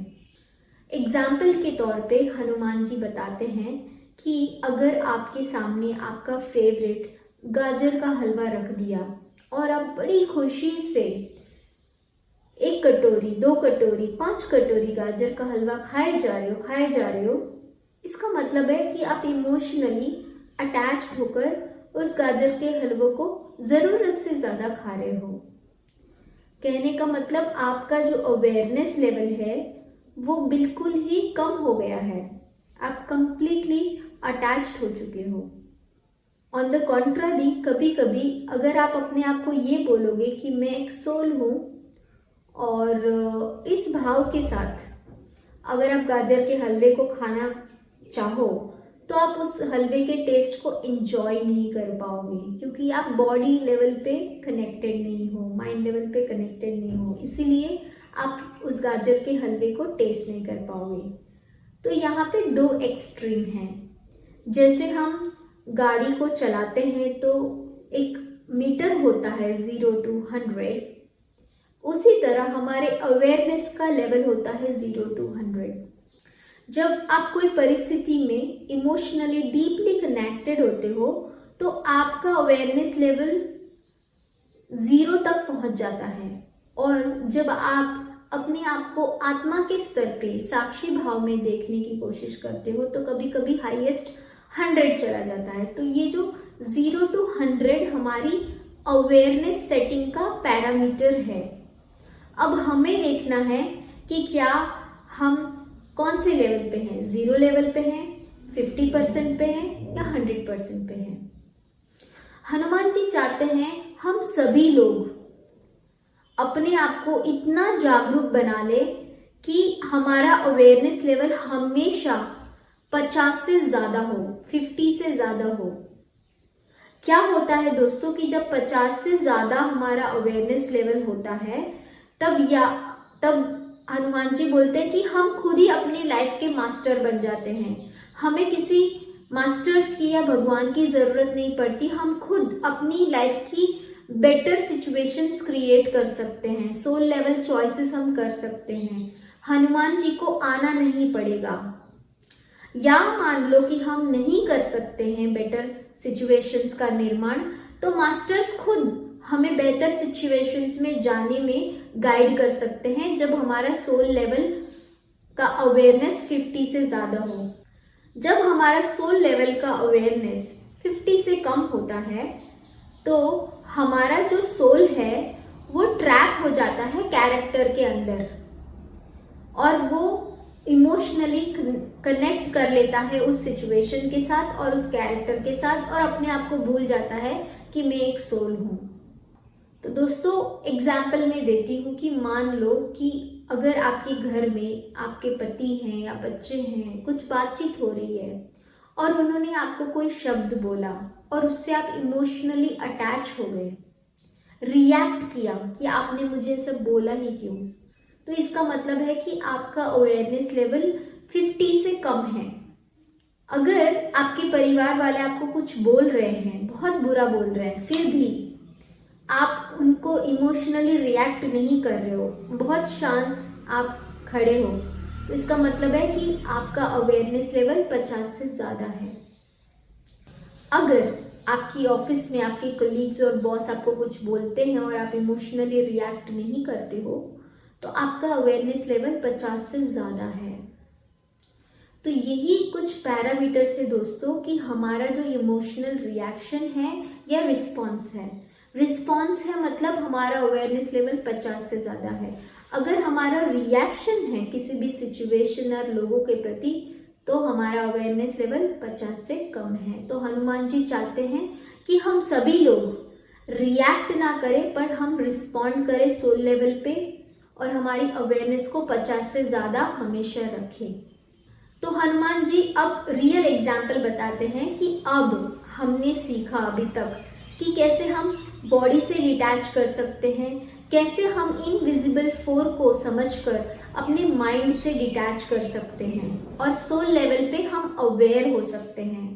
एग्जाम्पल के तौर पे हनुमान जी बताते हैं कि अगर आपके सामने आपका फेवरेट गाजर का हलवा रख दिया और आप बड़ी खुशी से 1 कटोरी, 2 कटोरी, 5 कटोरी गाजर का हलवा खाए जा रहे हो, इसका मतलब है कि आप इमोशनली अटैच्ड होकर उस गाजर के हलवे को ज़रूरत से ज़्यादा खा रहे हो। कहने का मतलब आपका जो अवेयरनेस लेवल है वो बिल्कुल ही कम हो गया है, आप कंप्लीटली अटैच्ड हो चुके हो। ऑन द कॉन्ट्ररी, कभी कभी अगर आप अपने आप को ये बोलोगे कि मैं एक सोल हूँ, और इस भाव के साथ अगर आप गाजर के हलवे को खाना चाहो तो आप उस हलवे के टेस्ट को एंजॉय नहीं कर पाओगे, क्योंकि आप बॉडी लेवल पे कनेक्टेड नहीं हो, माइंड लेवल पे कनेक्टेड नहीं हो, इसीलिए आप उस गाजर के हलवे को टेस्ट नहीं कर पाओगे। तो यहाँ पे दो एक्सट्रीम हैं। जैसे हम गाड़ी को चलाते हैं तो एक मीटर होता है 0 to 100, उसी तरह हमारे अवेयरनेस का लेवल होता है 0 to 100। जब आप कोई परिस्थिति में इमोशनली डीपली कनेक्टेड होते हो तो आपका अवेयरनेस लेवल 0 तक पहुंच जाता है, और जब आप अपने आप को आत्मा के स्तर पे साक्षी भाव में देखने की कोशिश करते हो तो कभी कभी हाईएस्ट 100 चला जाता है। तो ये जो 0 to 100 हमारी अवेयरनेस सेटिंग का पैरामीटर है। अब हमें देखना है कि क्या हम कौन से लेवल पे हैं, 0 लेवल पे हैं, 50% पे हैं या 100% पे हैं। हनुमान जी चाहते हैं हम सभी लोग अपने आप को इतना जागरूक बना ले कि हमारा अवेयरनेस लेवल हमेशा 50 से ज़्यादा हो, 50 से ज़्यादा हो। क्या होता है दोस्तों कि जब 50 से ज़्यादा हमारा अवेयरनेस लेवल होता है तब हनुमान जी बोलते हैं कि हम खुद ही अपनी लाइफ के मास्टर बन जाते हैं। हमें किसी मास्टर्स की या भगवान की ज़रूरत नहीं पड़ती, हम खुद अपनी लाइफ की बेटर सिचुएशंस क्रिएट कर सकते हैं, सोल लेवल चॉइसेस हम कर सकते हैं। हनुमान जी को आना नहीं पड़ेगा। या मान लो कि हम नहीं कर सकते हैं बेटर सिचुएशंस का निर्माण, तो मास्टर्स खुद हमें बेहतर सिचुएशंस में जाने में गाइड कर सकते हैं जब हमारा सोल लेवल का अवेयरनेस 50 से ज़्यादा हो। जब हमारा सोल लेवल का अवेयरनेस 50 से कम होता है तो हमारा जो सोल है वो ट्रैप हो जाता है कैरेक्टर के अंदर, और वो इमोशनली कनेक्ट कर लेता है उस सिचुएशन के साथ और उस कैरेक्टर के साथ, और अपने आप को भूल जाता है कि मैं एक सोल हूँ। तो दोस्तों एग्जाम्पल मैं देती हूँ कि मान लो कि अगर आपके घर में आपके पति हैं या बच्चे हैं, कुछ बातचीत हो रही है और उन्होंने आपको कोई शब्द बोला और उससे आप इमोशनली अटैच हो गए, रिएक्ट किया कि आपने मुझे सब बोला ही क्यों। तो इसका मतलब है कि आपका अवेयरनेस लेवल 50 से कम है। अगर आपके परिवार वाले आपको कुछ बोल रहे हैं, बहुत बुरा बोल रहे हैं, फिर भी आप उनको इमोशनली रिएक्ट नहीं कर रहे हो, बहुत शांत आप खड़े हो, तो इसका मतलब है कि आपका अवेयरनेस लेवल 50 से ज़्यादा है। अगर आपकी ऑफिस में आपके कलीग्स और बॉस आपको कुछ बोलते हैं और आप इमोशनली रिएक्ट नहीं करते हो तो आपका अवेयरनेस लेवल 50 से ज़्यादा है। तो यही कुछ पैरामीटर्स है दोस्तों कि हमारा जो इमोशनल रिएक्शन है या रिस्पॉन्स है। रिस्पॉन्स है मतलब हमारा अवेयरनेस लेवल 50 से ज़्यादा है। अगर हमारा रिएक्शन है किसी भी सिचुएशन और लोगों के प्रति तो हमारा अवेयरनेस लेवल 50 से कम है। तो हनुमान जी चाहते हैं कि हम सभी लोग रिएक्ट ना करें पर हम रिस्पॉन्ड करें सोल लेवल पे, और हमारी अवेयरनेस को 50 से ज़्यादा हमेशा रखें। तो हनुमान जी अब रियल एग्जाम्पल बताते हैं कि अब हमने सीखा अभी तक कि कैसे हम बॉडी से डिटैच कर सकते हैं, कैसे हम इनविजिबल फोर को समझकर अपने माइंड से डिटैच कर सकते हैं और सोल लेवल पे हम अवेयर हो सकते हैं।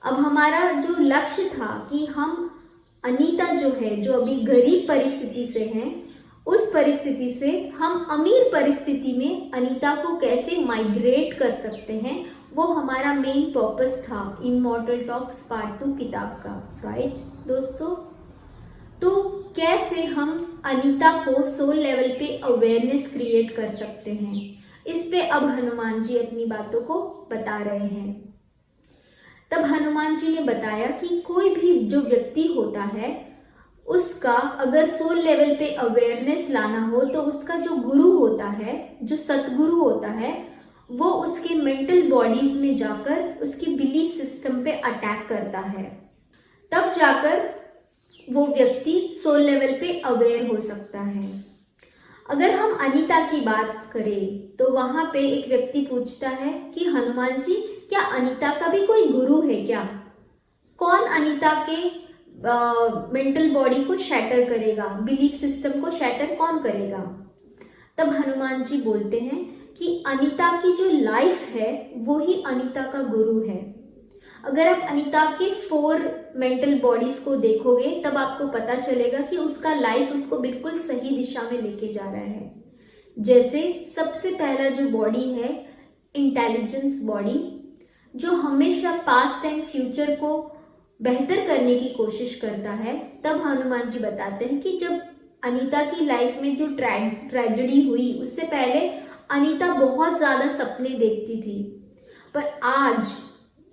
अब हमारा जो लक्ष्य था कि हम अनीता जो है, जो अभी गरीब परिस्थिति से है, उस परिस्थिति से हम अमीर परिस्थिति में अनीता को कैसे माइग्रेट कर सकते हैं, वो हमारा मेन पर्पस था इमॉर्टल टॉक्स पार्ट 2 किताब का, राइट दोस्तों। तो कैसे हम अनीता को सोल लेवल पे अवेयरनेस क्रिएट कर सकते हैं, इस पे अब हनुमान जी अपनी बातों को बता रहे हैं। तब हनुमान जी ने बताया कि कोई भी जो व्यक्ति होता है उसका अगर सोल लेवल पे अवेयरनेस लाना हो तो उसका जो गुरु होता है, जो सतगुरु होता है, वो उसके मेंटल बॉडीज में जाकर उसकी बिलीफ सिस्टम पे अटैक करता है। तब जाकर वो व्यक्ति सोल लेवल पे अवेयर हो सकता है। अगर हम अनीता की बात करें तो वहां पे एक व्यक्ति पूछता है कि हनुमान जी, क्या अनीता का भी कोई गुरु है क्या? कौन अनीता के मेंटल बॉडी को शैटर करेगा, बिलीफ सिस्टम को शैटर कौन करेगा? तब हनुमान जी बोलते हैं कि अनीता की जो लाइफ है वो ही अनीता का गुरु है। अगर आप अनीता के 4 मेंटल बॉडीज को देखोगे तब आपको पता चलेगा कि उसका लाइफ उसको बिल्कुल सही दिशा में लेके जा रहा है। जैसे सबसे पहला जो बॉडी है, इंटेलिजेंस बॉडी, जो हमेशा पास्ट एंड फ्यूचर को बेहतर करने की कोशिश करता है। तब हनुमान जी बताते हैं कि जब अनीता की लाइफ में जो ट्रेजेडी हुई उससे पहले अनीता बहुत ज्यादा सपने देखती थी, पर आज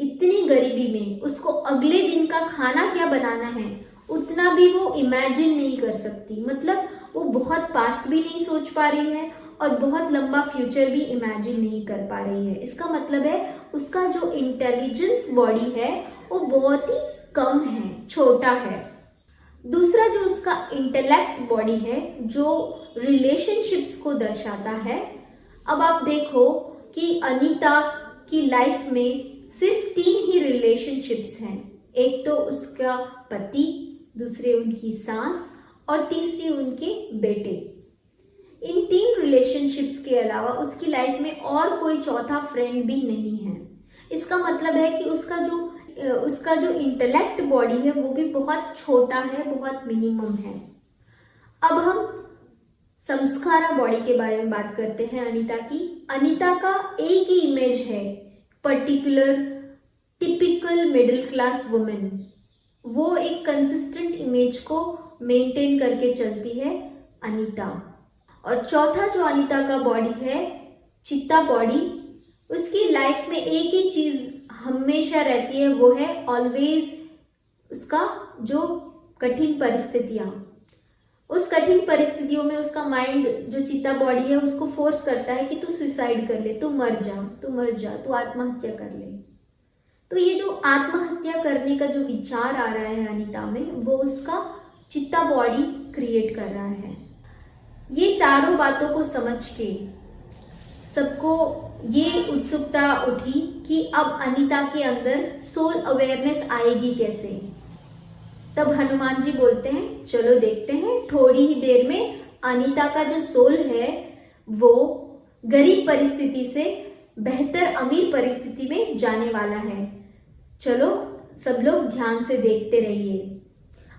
इतनी गरीबी में उसको अगले दिन का खाना क्या बनाना है उतना भी वो इमेजिन नहीं कर सकती। मतलब वो बहुत पास्ट भी नहीं सोच पा रही है और बहुत लंबा फ्यूचर भी इमेजिन नहीं कर पा रही है। इसका मतलब है उसका जो इंटेलिजेंस बॉडी है वो बहुत ही कम है, छोटा है। दूसरा जो उसका इंटेलेक्ट बॉडी है जो रिलेशनशिप्स को दर्शाता है। अब आप देखो कि अनीता की लाइफ में सिर्फ 3 ही रिलेशनशिप्स हैं। एक तो उसका पति, दूसरे उनकी सास और तीसरी उनके बेटे। इन 3 रिलेशनशिप्स के अलावा उसकी लाइफ में और कोई चौथा फ्रेंड भी नहीं है। इसका मतलब है कि उसका जो इंटेलेक्ट बॉडी है वो भी बहुत छोटा है, बहुत मिनिमम है। अब हम संस्कारा बॉडी के बारे में बात करते हैं अनीता की। अनीता का एक ही इमेज है, particular typical middle class women. वो एक कंसिस्टेंट इमेज को मेंटेन करके चलती है अनीता। और चौथा जो अनीता का बॉडी है, चित्ता बॉडी, उसकी लाइफ में एक ही चीज हमेशा रहती है, वो है ऑलवेज उसका जो कठिन परिस्थितियां। उस कठिन परिस्थितियों में उसका माइंड, जो चित्ता बॉडी है, उसको फोर्स करता है कि तू सुसाइड कर ले, तू मर जा, तू आत्महत्या कर ले। तो ये जो आत्महत्या करने का जो विचार आ रहा है अनीता में, वो उसका चित्ता बॉडी क्रिएट कर रहा है। ये चारों बातों को समझ के सबको ये उत्सुकता उठी कि अब अनीता के अंदर सोल अवेयरनेस आएगी कैसे। तब हनुमान जी बोलते हैं, चलो देखते हैं। थोड़ी ही देर में अनीता का जो सोल है वो गरीब परिस्थिति से बेहतर अमीर परिस्थिति में जाने वाला है। चलो सब लोग ध्यान से देखते रहिए।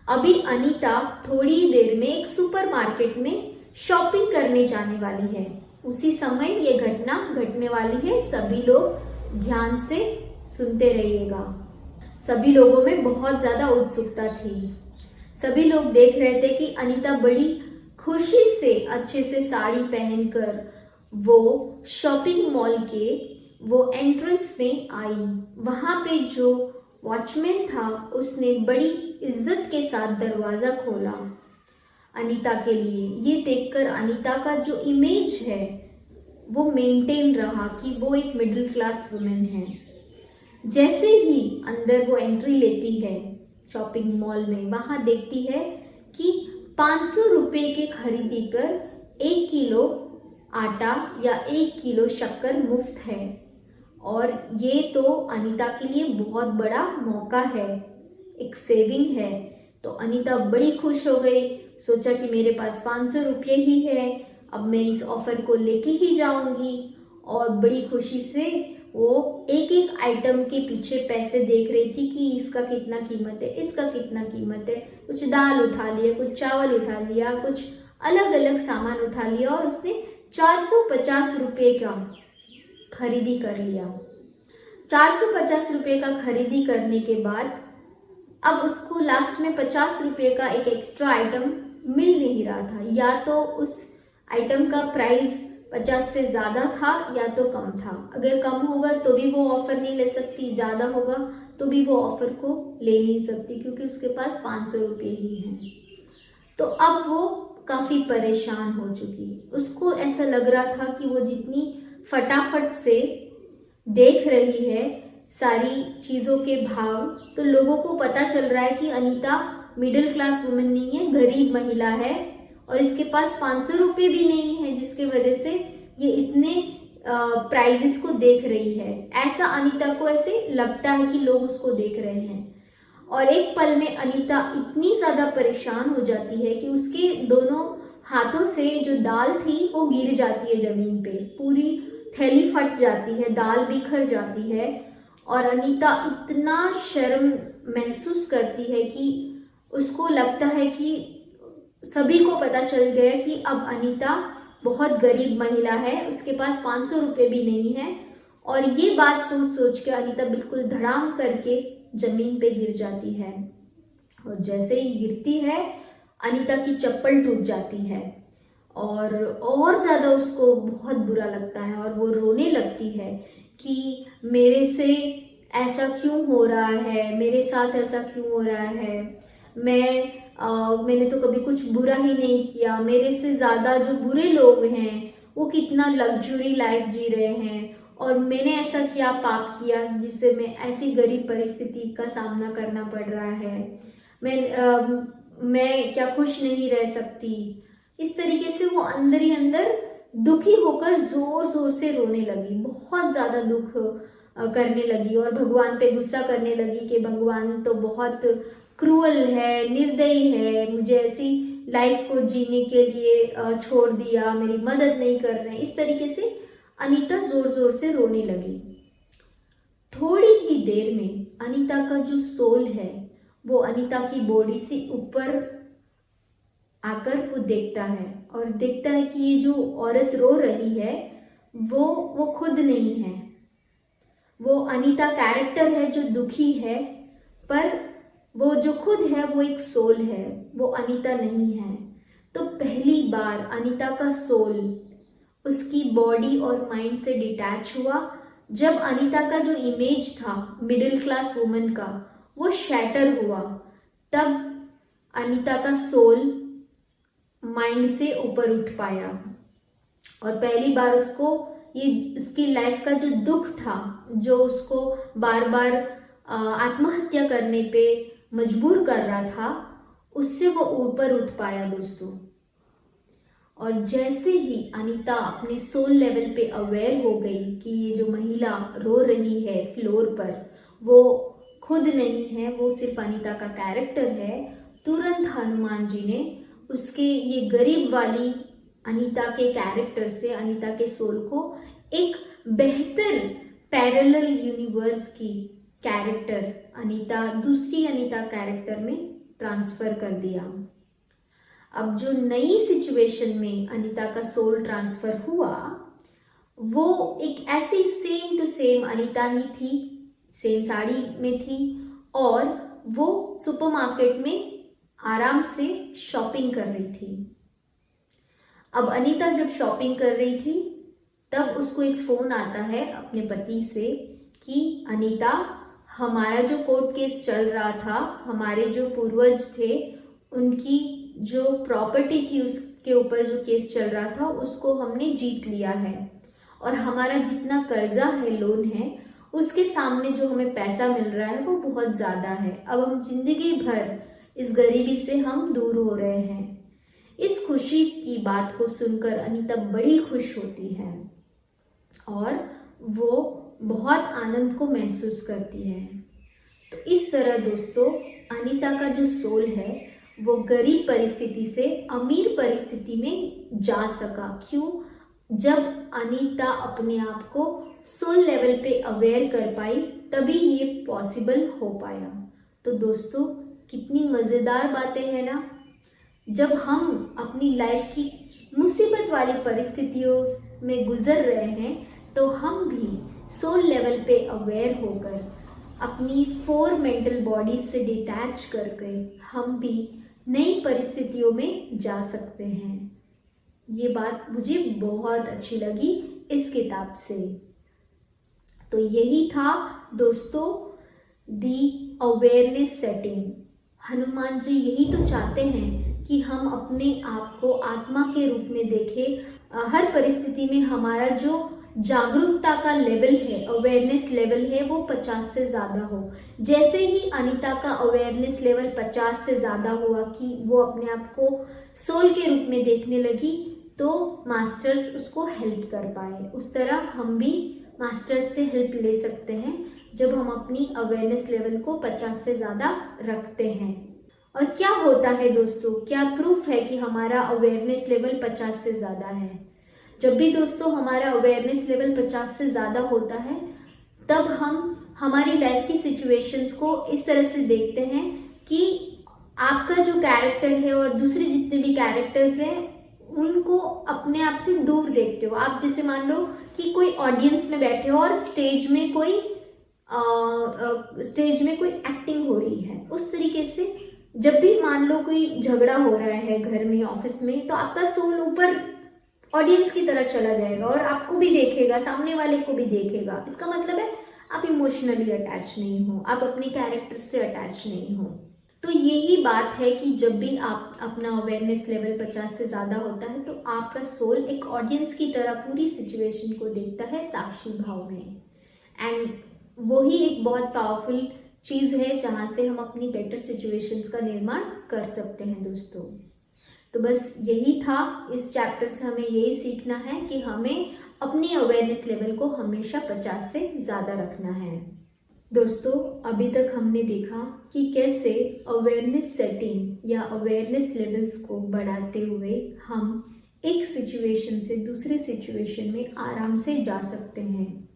अभी अनीता थोड़ी ही देर में एक सुपरमार्केट में शॉपिंग करने जाने वाली है। उसी समय ये घटना घटने वाली है। सभी लोग ध्यान से सुनते रहिएगा। सभी लोगों में बहुत ज्यादा उत्सुकता थी। सभी लोग देख रहे थे कि अनीता बड़ी खुशी से अच्छे से साड़ी पहनकर वो शॉपिंग मॉल के वो एंट्रेंस में आई। वहां पे जो वॉचमैन था उसने बड़ी इज्जत के साथ दरवाजा खोला अनीता के लिए। ये देखकर अनीता का जो इमेज है वो मेंटेन रहा कि वो एक मिडिल क्लास वुमेन है। जैसे ही अंदर वो एंट्री लेती है शॉपिंग मॉल में, वहां देखती है कि 500 रुपये के खरीदी पर 1 किलो आटा या 1 किलो शक्कर मुफ्त है। और ये तो अनीता के लिए बहुत बड़ा मौका है, एक सेविंग है। तो अनीता बड़ी खुश हो गई। सोचा कि मेरे पास 500 रुपये ही है, अब मैं इस ऑफर को लेके ही जाऊंगी। और बड़ी खुशी से वो एक एक आइटम के पीछे पैसे देख रही थी कि इसका कितना कीमत है, इसका कितना कीमत है। कुछ दाल उठा लिया, कुछ चावल उठा लिया, कुछ अलग अलग सामान उठा लिया और उसने 450 रुपये का खरीदी कर लिया। 450 रुपये का खरीदी करने के बाद अब उसको लास्ट में 50 रुपये का एक एक्स्ट्रा आइटम मिल नहीं रहा था। या तो उस आइटम का प्राइस 50 से ज़्यादा था या तो कम था। अगर कम होगा तो भी वो ऑफर नहीं ले सकती, ज़्यादा होगा तो भी वो ऑफर को ले नहीं सकती, क्योंकि उसके पास 500 रुपये ही हैं। तो अब वो काफ़ी परेशान हो चुकी। उसको ऐसा लग रहा था कि वो जितनी फटाफट से देख रही है सारी चीज़ों के भाव, तो लोगों को पता चल रहा है कि अनीता मिडिल क्लास वुमेन नहीं है, गरीब महिला है और इसके पास 500 रुपये भी नहीं है, जिसके वजह से ये इतने प्राइजेस को देख रही है। ऐसा अनीता को ऐसे लगता है कि लोग उसको देख रहे हैं। और एक पल में अनीता इतनी ज़्यादा परेशान हो जाती है कि उसके दोनों हाथों से जो दाल थी वो गिर जाती है ज़मीन पे, पूरी थैली फट जाती है, दाल बिखर जाती है। और अनीता इतना शर्म महसूस करती है कि उसको लगता है कि सभी को पता चल गया कि अब अनीता बहुत गरीब महिला है, उसके पास 500 रुपये भी नहीं है। और ये बात सोच सोच के अनीता बिल्कुल धड़ाम करके जमीन पे गिर जाती है। और जैसे ही गिरती है अनीता की चप्पल टूट जाती है और ज़्यादा उसको बहुत बुरा लगता है और वो रोने लगती है कि मेरे से ऐसा क्यों हो रहा है, मेरे साथ ऐसा क्यों हो रहा है, मैंने तो कभी कुछ बुरा ही नहीं किया, मेरे से ज़्यादा जो बुरे लोग हैं वो कितना लग्जरी लाइफ जी रहे हैं और मैंने ऐसा क्या पाप किया जिससे मैं ऐसी गरीब परिस्थिति का सामना करना पड़ रहा है, मैं क्या खुश नहीं रह सकती। इस तरीके से वो अंदर ही अंदर दुखी होकर जोर जोर से रोने लगी, बहुत ज़्यादा दुख करने लगी और भगवान पे गुस्सा करने लगी कि भगवान तो बहुत क्रूअल है, निर्दयी है, मुझे ऐसी लाइफ को जीने के लिए छोड़ दिया, मेरी मदद नहीं कर रहे। इस तरीके से अनीता जोर जोर से रोने लगी। थोड़ी ही देर में अनीता का जो सोल है वो अनीता की बॉडी से ऊपर आकर वो देखता है और देखता है कि ये जो औरत रो रही है वो खुद नहीं है, वो अनीता कैरेक्टर है जो दुखी है, पर वो जो खुद है वो एक सोल है, वो अनीता नहीं है। तो पहली बार अनीता का सोल उसकी बॉडी और माइंड से डिटैच हुआ जब अनीता का जो इमेज था मिडिल क्लास वुमन का वो शैटर हुआ। तब अनीता का सोल माइंड से ऊपर उठ पाया और पहली बार उसको ये इसकी लाइफ का जो दुख था, जो उसको बार बार आत्महत्या करने पे मजबूर कर रहा था, उससे वो ऊपर उठ पाया दोस्तों। और जैसे ही अनीता अपने सोल लेवल पे अवेयर हो गई कि ये जो महिला रो रही है फ्लोर पर वो खुद नहीं है, वो सिर्फ अनीता का कैरेक्टर है, तुरंत हनुमान जी ने उसके ये गरीब वाली अनीता के कैरेक्टर से अनीता के सोल को एक बेहतर पैरेलल यूनिवर्स की कैरेक्टर अनीता, दूसरी अनीता कैरेक्टर में ट्रांसफर कर दिया। अब जो नई सिचुएशन में अनीता का सोल ट्रांसफर हुआ वो एक ऐसी सेम टू सेम अनीता ही थी, सेम साड़ी में थी और वो सुपरमार्केट में आराम से शॉपिंग कर रही थी। अब अनीता जब शॉपिंग कर रही थी तब उसको एक फ़ोन आता है अपने पति से कि अनीता, हमारा जो कोर्ट केस चल रहा था, हमारे जो पूर्वज थे उनकी जो प्रॉपर्टी थी उसके ऊपर जो केस चल रहा था उसको हमने जीत लिया है और हमारा जितना कर्जा है, लोन है, उसके सामने जो हमें पैसा मिल रहा है वो बहुत ज़्यादा है। अब हम जिंदगी भर इस गरीबी से हम दूर हो रहे हैं। इस खुशी की बात को सुनकर अनीता बड़ी खुश होती है और वो बहुत आनंद को महसूस करती है। तो इस तरह दोस्तों अनीता का जो सोल है वो गरीब परिस्थिति से अमीर परिस्थिति में जा सका। क्यों? जब अनीता अपने आप को सोल लेवल पे अवेयर कर पाई तभी ये पॉसिबल हो पाया। तो दोस्तों कितनी मज़ेदार बातें हैं ना। जब हम अपनी लाइफ की मुसीबत वाली परिस्थितियों में गुजर रहे हैं तो हम भी सोल लेवल पे अवेयर होकर अपनी 4 मेंटल बॉडीज से डिटैच करके हम भी नई परिस्थितियों में जा सकते हैं। ये बात मुझे बहुत अच्छी लगी इस किताब से। तो यही था दोस्तों दी अवेयरनेस सेटिंग। हनुमान जी यही तो चाहते हैं कि हम अपने आप को आत्मा के रूप में देखें। हर परिस्थिति में हमारा जो जागरूकता का लेवल है, अवेयरनेस लेवल है, वो 50 से ज़्यादा हो। जैसे ही अनीता का अवेयरनेस लेवल 50 से ज़्यादा हुआ कि वो अपने आप को सोल के रूप में देखने लगी, तो मास्टर्स उसको हेल्प कर पाए। उस तरह हम भी मास्टर्स से हेल्प ले सकते हैं जब हम अपनी अवेयरनेस लेवल को 50 से ज़्यादा रखते हैं। और क्या होता है दोस्तों, क्या प्रूफ है कि हमारा अवेयरनेस लेवल 50 से ज़्यादा है? जब भी दोस्तों हमारा अवेयरनेस लेवल 50 से ज़्यादा होता है, तब हम हमारी लाइफ की सिचुएशंस को इस तरह से देखते हैं कि आपका जो कैरेक्टर है और दूसरे जितने भी कैरेक्टर्स हैं उनको अपने आप से दूर देखते हो। आप जैसे मान लो कि कोई ऑडियंस में बैठे हो और स्टेज में कोई एक्टिंग हो रही है, उस तरीके से जब भी मान लो कोई झगड़ा हो रहा है घर में, ऑफिस में, तो आपका सोल ऊपर ऑडियंस की तरह चला जाएगा और आपको भी देखेगा, सामने वाले को भी देखेगा। इसका मतलब है आप इमोशनली अटैच नहीं हो, आप अपने कैरेक्टर से अटैच नहीं हो। तो यही बात है कि जब भी आप अपना अवेयरनेस लेवल 50 से ज़्यादा होता है तो आपका सोल एक ऑडियंस की तरह पूरी सिचुएशन को देखता है साक्षी भाव में। एंड वही एक बहुत पावरफुल चीज़ है जहाँ से हम अपनी बेटर सिचुएशंस का निर्माण कर सकते हैं दोस्तों। तो बस यही था, इस चैप्टर से हमें यही सीखना है कि हमें अपनी अवेयरनेस लेवल को हमेशा 50 से ज़्यादा रखना है। दोस्तों अभी तक हमने देखा कि कैसे अवेयरनेस सेटिंग या अवेयरनेस लेवल्स को बढ़ाते हुए हम एक सिचुएशन से दूसरे सिचुएशन में आराम से जा सकते हैं।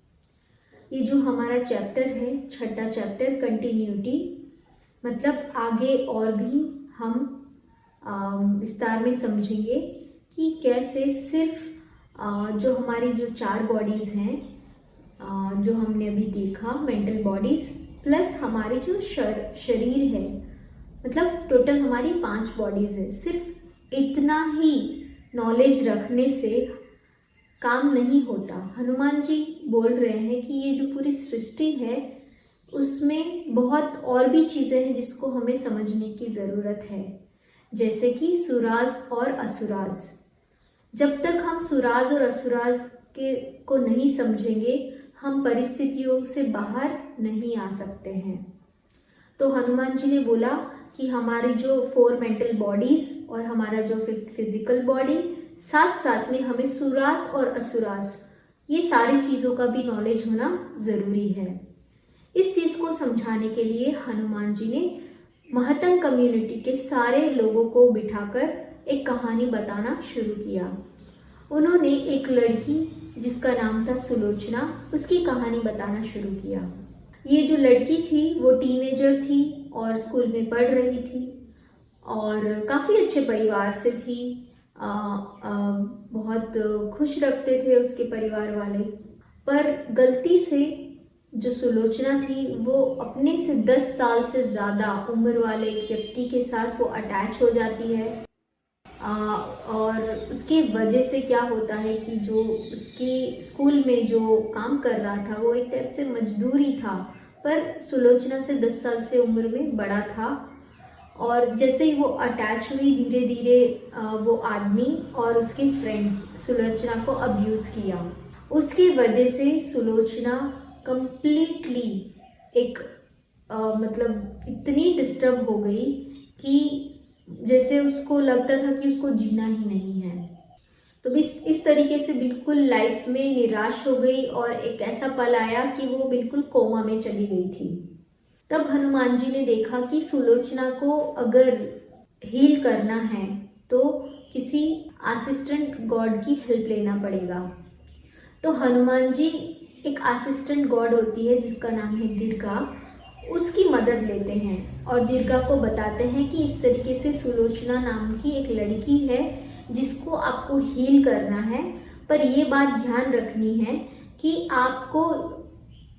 ये जो हमारा चैप्टर है, छठा चैप्टर, कंटिन्यूटी, मतलब आगे और भी हम विस्तार में समझेंगे कि कैसे सिर्फ जो हमारी जो 4 बॉडीज़ हैं जो हमने अभी देखा, मेंटल बॉडीज़ प्लस हमारी जो शरीर है, मतलब टोटल हमारी 5 बॉडीज़ है। सिर्फ इतना ही नॉलेज रखने से काम नहीं होता। हनुमान जी बोल रहे हैं कि ये जो पूरी सृष्टि है उसमें बहुत और भी चीज़ें हैं जिसको हमें समझने की ज़रूरत है, जैसे कि सुराज और असुराज। जब तक हम सुराज और असुराज को नहीं समझेंगे, हम परिस्थितियों से बाहर नहीं आ सकते हैं। तो हनुमान जी ने बोला कि हमारी जो 4 मेंटल बॉडीज़ और हमारा जो 5th फिजिकल बॉडी, साथ साथ में हमें सुराज और असुराज, ये सारी चीज़ों का भी नॉलेज होना ज़रूरी है। इस चीज़ को समझाने के लिए हनुमान जी ने महतंग कम्युनिटी के सारे लोगों को बिठाकर एक कहानी बताना शुरू किया। उन्होंने एक लड़की जिसका नाम था सुलोचना, उसकी कहानी बताना शुरू किया। ये जो लड़की थी वो टीनेजर थी और स्कूल में पढ़ रही थी और काफ़ी अच्छे परिवार से थी। बहुत खुश रखते थे उसके परिवार वाले, पर गलती से जो सुलोचना थी वो अपने से 10 साल से ज़्यादा उम्र वाले एक व्यक्ति के साथ वो अटैच हो जाती है। और उसके वजह से क्या होता है कि जो उसकी स्कूल में जो काम कर रहा था वो एक टाइप से मजदूरी था, पर सुलोचना से 10 साल से उम्र में बड़ा था। और जैसे ही वो अटैच हुई, धीरे धीरे वो आदमी और उसके फ्रेंड्स सुलोचना को अब्यूज़ किया। उसकी वजह से सुलोचना कंप्लीटली एक मतलब इतनी डिस्टर्ब हो गई कि जैसे उसको लगता था कि उसको जीना ही नहीं है। तो इस तरीके से बिल्कुल लाइफ में निराश हो गई और एक ऐसा पल आया कि वो बिल्कुल कोमा में चली गई थी। तब हनुमान जी ने देखा कि सुलोचना को अगर हील करना है तो किसी असिस्टेंट गॉड की हेल्प लेना पड़ेगा। तो हनुमान जी, एक असिस्टेंट गॉड होती है जिसका नाम है दुर्गा, उसकी मदद लेते हैं और दुर्गा को बताते हैं कि इस तरीके से सुलोचना नाम की एक लड़की है जिसको आपको हील करना है, पर ये बात ध्यान रखनी है कि आपको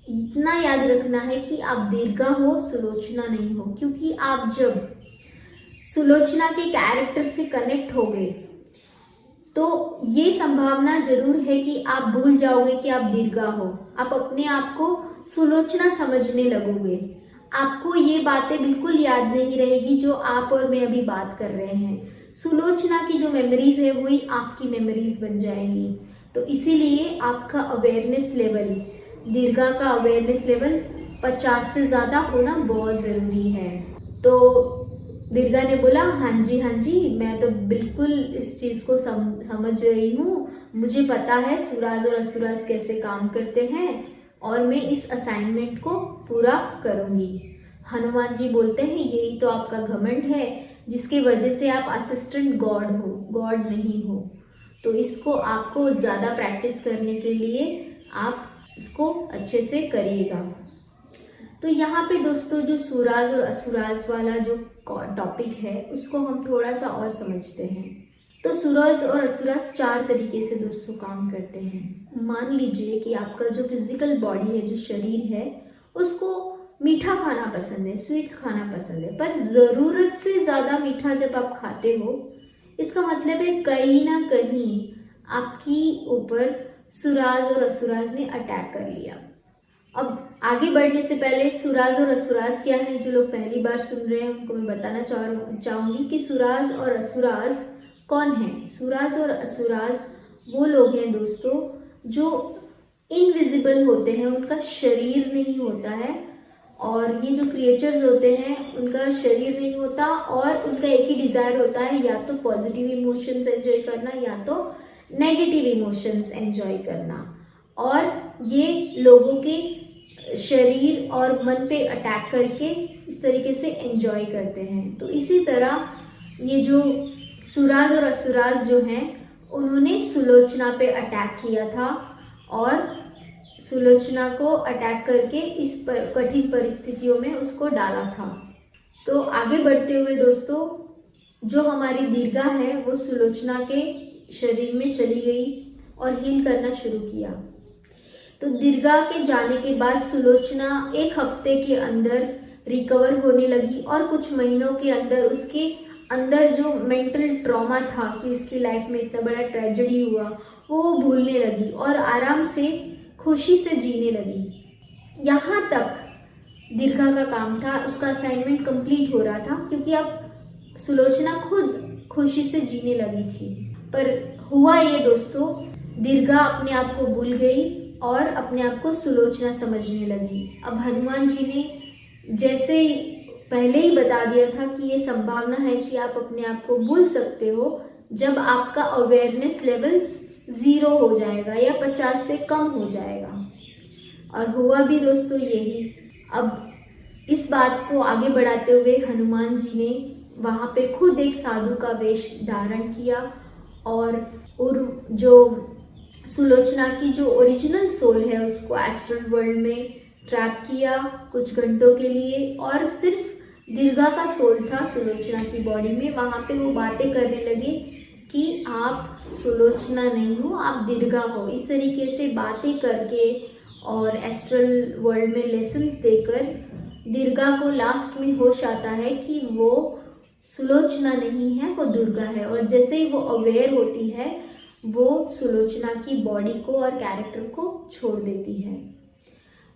इतना याद रखना है कि आप दुर्गा हो, सुलोचना नहीं हो। क्योंकि आप जब सुलोचना के कैरेक्टर से कनेक्ट हो गए तो ये संभावना जरूर है कि आप भूल जाओगे कि आप दुर्गा हो। आप अपने आप को सुलोचना समझने लगोगे। आपको ये बातें बिल्कुल याद नहीं रहेगी जो आप और मैं अभी बात कर रहे हैं। सुलोचना की जो मेमोरीज है वही आपकी मेमोरीज बन जाएंगी। तो इसीलिए आपका अवेयरनेस लेवल, दीर्घा का अवेयरनेस लेवल 50 से ज़्यादा होना बहुत ज़रूरी है। तो दीर्घा ने बोला, हाँ जी, मैं तो बिल्कुल इस चीज़ को समझ रही हूँ, मुझे पता है सुराज और असुराज कैसे काम करते हैं और मैं इस असाइनमेंट को पूरा करूँगी। हनुमान जी बोलते हैं, यही तो आपका घमंड है जिसकी वजह से आप असिस्टेंट गॉड हो, गॉड नहीं हो। तो इसको आपको ज़्यादा प्रैक्टिस करने के लिए आप इसको अच्छे से करिएगा। तो यहाँ पे दोस्तों जो सुराज और असुराज वाला जो टॉपिक है उसको हम थोड़ा सा और समझते हैं। तो सुराज और असुराज 4 तरीके से दोस्तों काम करते हैं। मान लीजिए कि आपका जो फिजिकल बॉडी है, जो शरीर है, उसको मीठा खाना पसंद है, स्वीट्स खाना पसंद है, पर ज़रूरत से ज़्यादा मीठा जब आप खाते हो, इसका मतलब है कहीं ना कहीं आपकी ऊपर सुराज और असुराज ने अटैक कर लिया। अब आगे बढ़ने से पहले सुराज और असुराज क्या है, जो लोग पहली बार सुन रहे हैं उनको मैं बताना चाहूँगी कि सुराज और असुराज कौन है। सुराज और असुराज वो लोग हैं दोस्तों जो इनविजिबल होते हैं, उनका शरीर नहीं होता है, और ये जो क्रिएचर्स होते हैं उनका शरीर नहीं होता और उनका एक ही डिज़ायर होता है, या तो पॉजिटिव इमोशंस एंजॉय करना या तो नेगेटिव इमोशंस एंजॉय करना। और ये लोगों के शरीर और मन पे अटैक करके इस तरीके से एंजॉय करते हैं। तो इसी तरह ये जो सुराज और असुराज जो हैं उन्होंने सुलोचना पे अटैक किया था और सुलोचना को अटैक करके इस कठिन परिस्थितियों में उसको डाला था। तो आगे बढ़ते हुए दोस्तों जो हमारी दीर्घा है वो सुलोचना के शरीर में चली गई और हील करना शुरू किया। तो दीर्घा के जाने के बाद सुलोचना 1 हफ्ते के अंदर रिकवर होने लगी और कुछ महीनों के अंदर उसके अंदर जो मेंटल ट्रॉमा था कि उसकी लाइफ में इतना बड़ा ट्रेजेडी हुआ वो भूलने लगी और आराम से खुशी से जीने लगी। यहाँ तक दीर्घा का काम था, उसका असाइनमेंट कंप्लीट हो रहा था क्योंकि अब सुलोचना खुद खुशी से जीने लगी थी। पर हुआ ये दोस्तों, दीर्घा अपने आप को भूल गई और अपने आप को सुलोचना समझने लगी। अब हनुमान जी ने जैसे पहले ही बता दिया था कि ये संभावना है कि आप अपने आप को भूल सकते हो जब आपका अवेयरनेस लेवल 0 हो जाएगा या 50 से कम हो जाएगा। और हुआ भी दोस्तों यही। अब इस बात को आगे बढ़ाते हुए हनुमान जी ने वहाँ पे खुद एक साधु का वेश धारण किया और जो सुलोचना की जो ओरिजिनल सोल है उसको एस्ट्रल वर्ल्ड में ट्रैप किया कुछ घंटों के लिए, और सिर्फ दीर्घा का सोल था सुलोचना की बॉडी में। वहाँ पे वो बातें करने लगे कि आप सुलोचना नहीं हो, आप दीर्घा हो। इस तरीके से बातें करके और एस्ट्रल वर्ल्ड में लेसन्स देकर दीर्घा को लास्ट में होश आता है कि वो सुलोचना नहीं है, वो दुर्गा है। और जैसे ही वो अवेयर होती है वो सुलोचना की बॉडी को और कैरेक्टर को छोड़ देती है।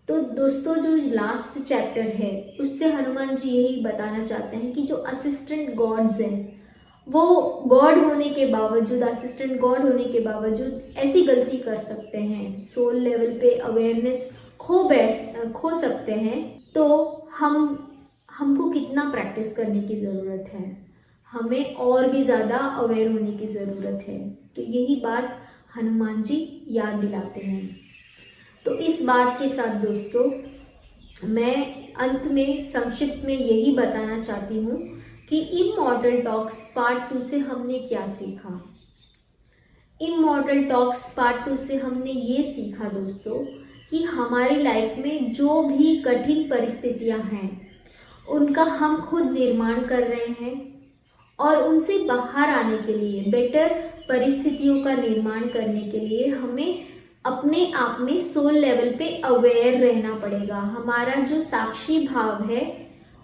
तो दोस्तों जो लास्ट चैप्टर है उससे हनुमान जी यही बताना चाहते हैं कि जो असिस्टेंट गॉड्स हैं वो गॉड होने के बावजूद, असिस्टेंट गॉड होने के बावजूद ऐसी गलती कर सकते हैं, सोल लेवल पे अवेयरनेस खो सकते हैं। तो हमको कितना प्रैक्टिस करने की ज़रूरत है, हमें और भी ज़्यादा अवेयर होने की ज़रूरत है। तो यही बात हनुमान जी याद दिलाते हैं। तो इस बात के साथ दोस्तों मैं अंत में संक्षिप्त में यही बताना चाहती हूँ कि इमॉर्टल टॉक्स पार्ट 2 से हमने क्या सीखा। इमॉर्टल टॉक्स पार्ट 2 से हमने ये सीखा दोस्तों कि हमारी लाइफ में जो भी कठिन परिस्थितियाँ हैं उनका हम खुद निर्माण कर रहे हैं और उनसे बाहर आने के लिए, बेटर परिस्थितियों का निर्माण करने के लिए हमें अपने आप में सोल लेवल पे अवेयर रहना पड़ेगा। हमारा जो साक्षी भाव है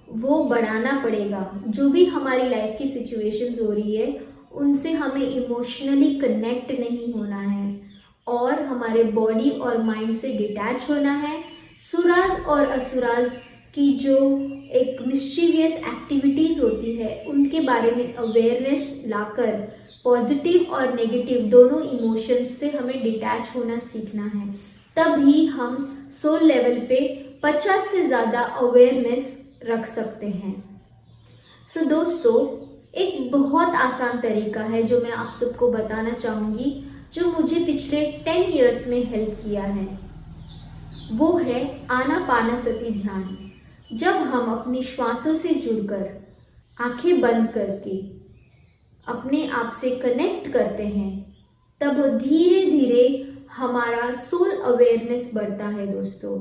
वो बढ़ाना पड़ेगा। जो भी हमारी लाइफ की सिचुएशंस हो रही है उनसे हमें इमोशनली कनेक्ट नहीं होना है और हमारे बॉडी और माइंड से डिटैच होना है। सुराज और असुराज कि जो एक मिस्चीवियस एक्टिविटीज़ होती है उनके बारे में अवेयरनेस लाकर पॉजिटिव और नेगेटिव दोनों इमोशंस से हमें डिटैच होना सीखना है। तभी हम सोल लेवल पे 50 से ज़्यादा अवेयरनेस रख सकते हैं। सो दोस्तों, एक बहुत आसान तरीका है जो मैं आप सबको बताना चाहूँगी, जो मुझे पिछले 10 इयर्स में हेल्प किया है। वो है आनापानसति ध्यान। जब हम अपनी श्वासों से जुड़कर आंखें बंद करके अपने आप से कनेक्ट करते हैं, तब धीरे धीरे हमारा सोल अवेयरनेस बढ़ता है। दोस्तों,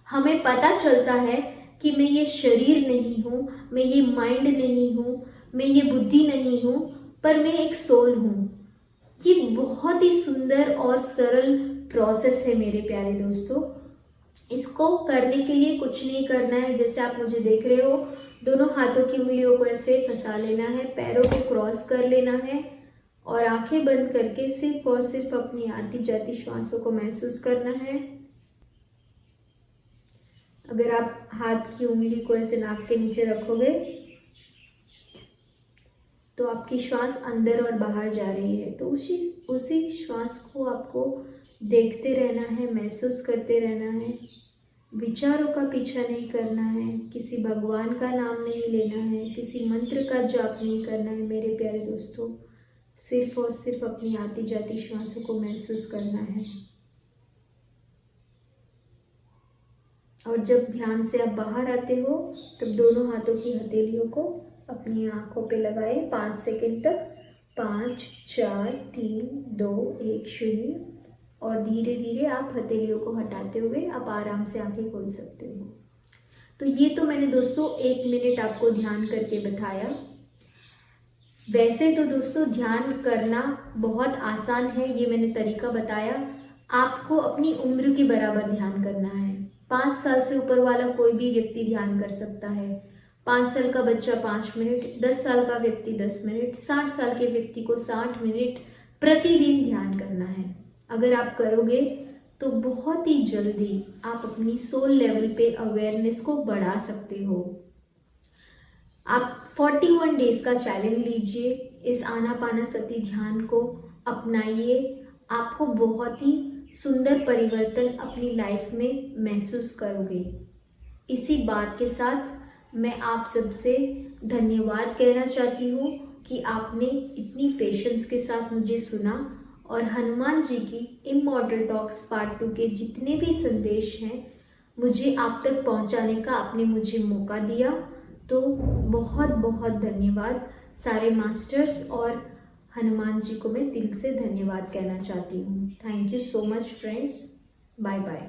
हमें पता चलता है कि मैं ये शरीर नहीं हूँ, मैं ये माइंड नहीं हूँ, मैं ये बुद्धि नहीं हूँ, पर मैं एक सोल हूँ। ये बहुत ही सुंदर और सरल प्रोसेस है मेरे प्यारे दोस्तों। इसको करने के लिए कुछ नहीं करना है। जैसे आप मुझे देख रहे हो, दोनों हाथों की उंगलियों को ऐसे फंसा लेना है, पैरों को क्रॉस कर लेना है और आंखें बंद करके सिर्फ और सिर्फ अपनी आती जाती श्वासों को महसूस करना है। अगर आप हाथ की उंगली को ऐसे नाक के नीचे रखोगे तो आपकी श्वास अंदर और बाहर जा रही है, तो उसी श्वास को आपको देखते रहना है, महसूस करते रहना है। विचारों का पीछा नहीं करना है, किसी भगवान का नाम नहीं लेना है, किसी मंत्र का जाप नहीं करना है मेरे प्यारे दोस्तों। सिर्फ और सिर्फ अपनी आती जाती श्वासों को महसूस करना है। और जब ध्यान से आप बाहर आते हो तब दोनों हाथों की हथेलियों को अपनी आंखों पे लगाए 5 सेकंड तक। 5, 4, 3, 2, 1, 0। और धीरे धीरे आप हथेलियों को हटाते हुए आप आराम से आंखें खोल सकते हो। तो ये तो मैंने दोस्तों 1 मिनट आपको ध्यान करके बताया। वैसे तो दोस्तों ध्यान करना बहुत आसान है, ये मैंने तरीका बताया। आपको अपनी उम्र के बराबर ध्यान करना है। 5 साल से ऊपर वाला कोई भी व्यक्ति ध्यान कर सकता है। 5 साल का बच्चा 5 मिनट, 10 साल का व्यक्ति 10 मिनट, 60 साल के व्यक्ति को 60 मिनट प्रतिदिन ध्यान करना है। अगर आप करोगे तो बहुत ही जल्दी आप अपनी सोल लेवल पे अवेयरनेस को बढ़ा सकते हो। आप 41 डेज का चैलेंज लीजिए, इस आनापानसति ध्यान को अपनाइए। आपको बहुत ही सुंदर परिवर्तन अपनी लाइफ में महसूस करोगे। इसी बात के साथ मैं आप सबसे धन्यवाद कहना चाहती हूँ कि आपने इतनी पेशेंस के साथ मुझे सुना और हनुमान जी की इमॉर्टल टॉक्स पार्ट 2 के जितने भी संदेश हैं मुझे आप तक पहुँचाने का आपने मुझे मौका दिया। तो बहुत बहुत धन्यवाद सारे मास्टर्स और हनुमान जी को मैं दिल से धन्यवाद कहना चाहती हूँ। Thank you so much friends. Bye bye.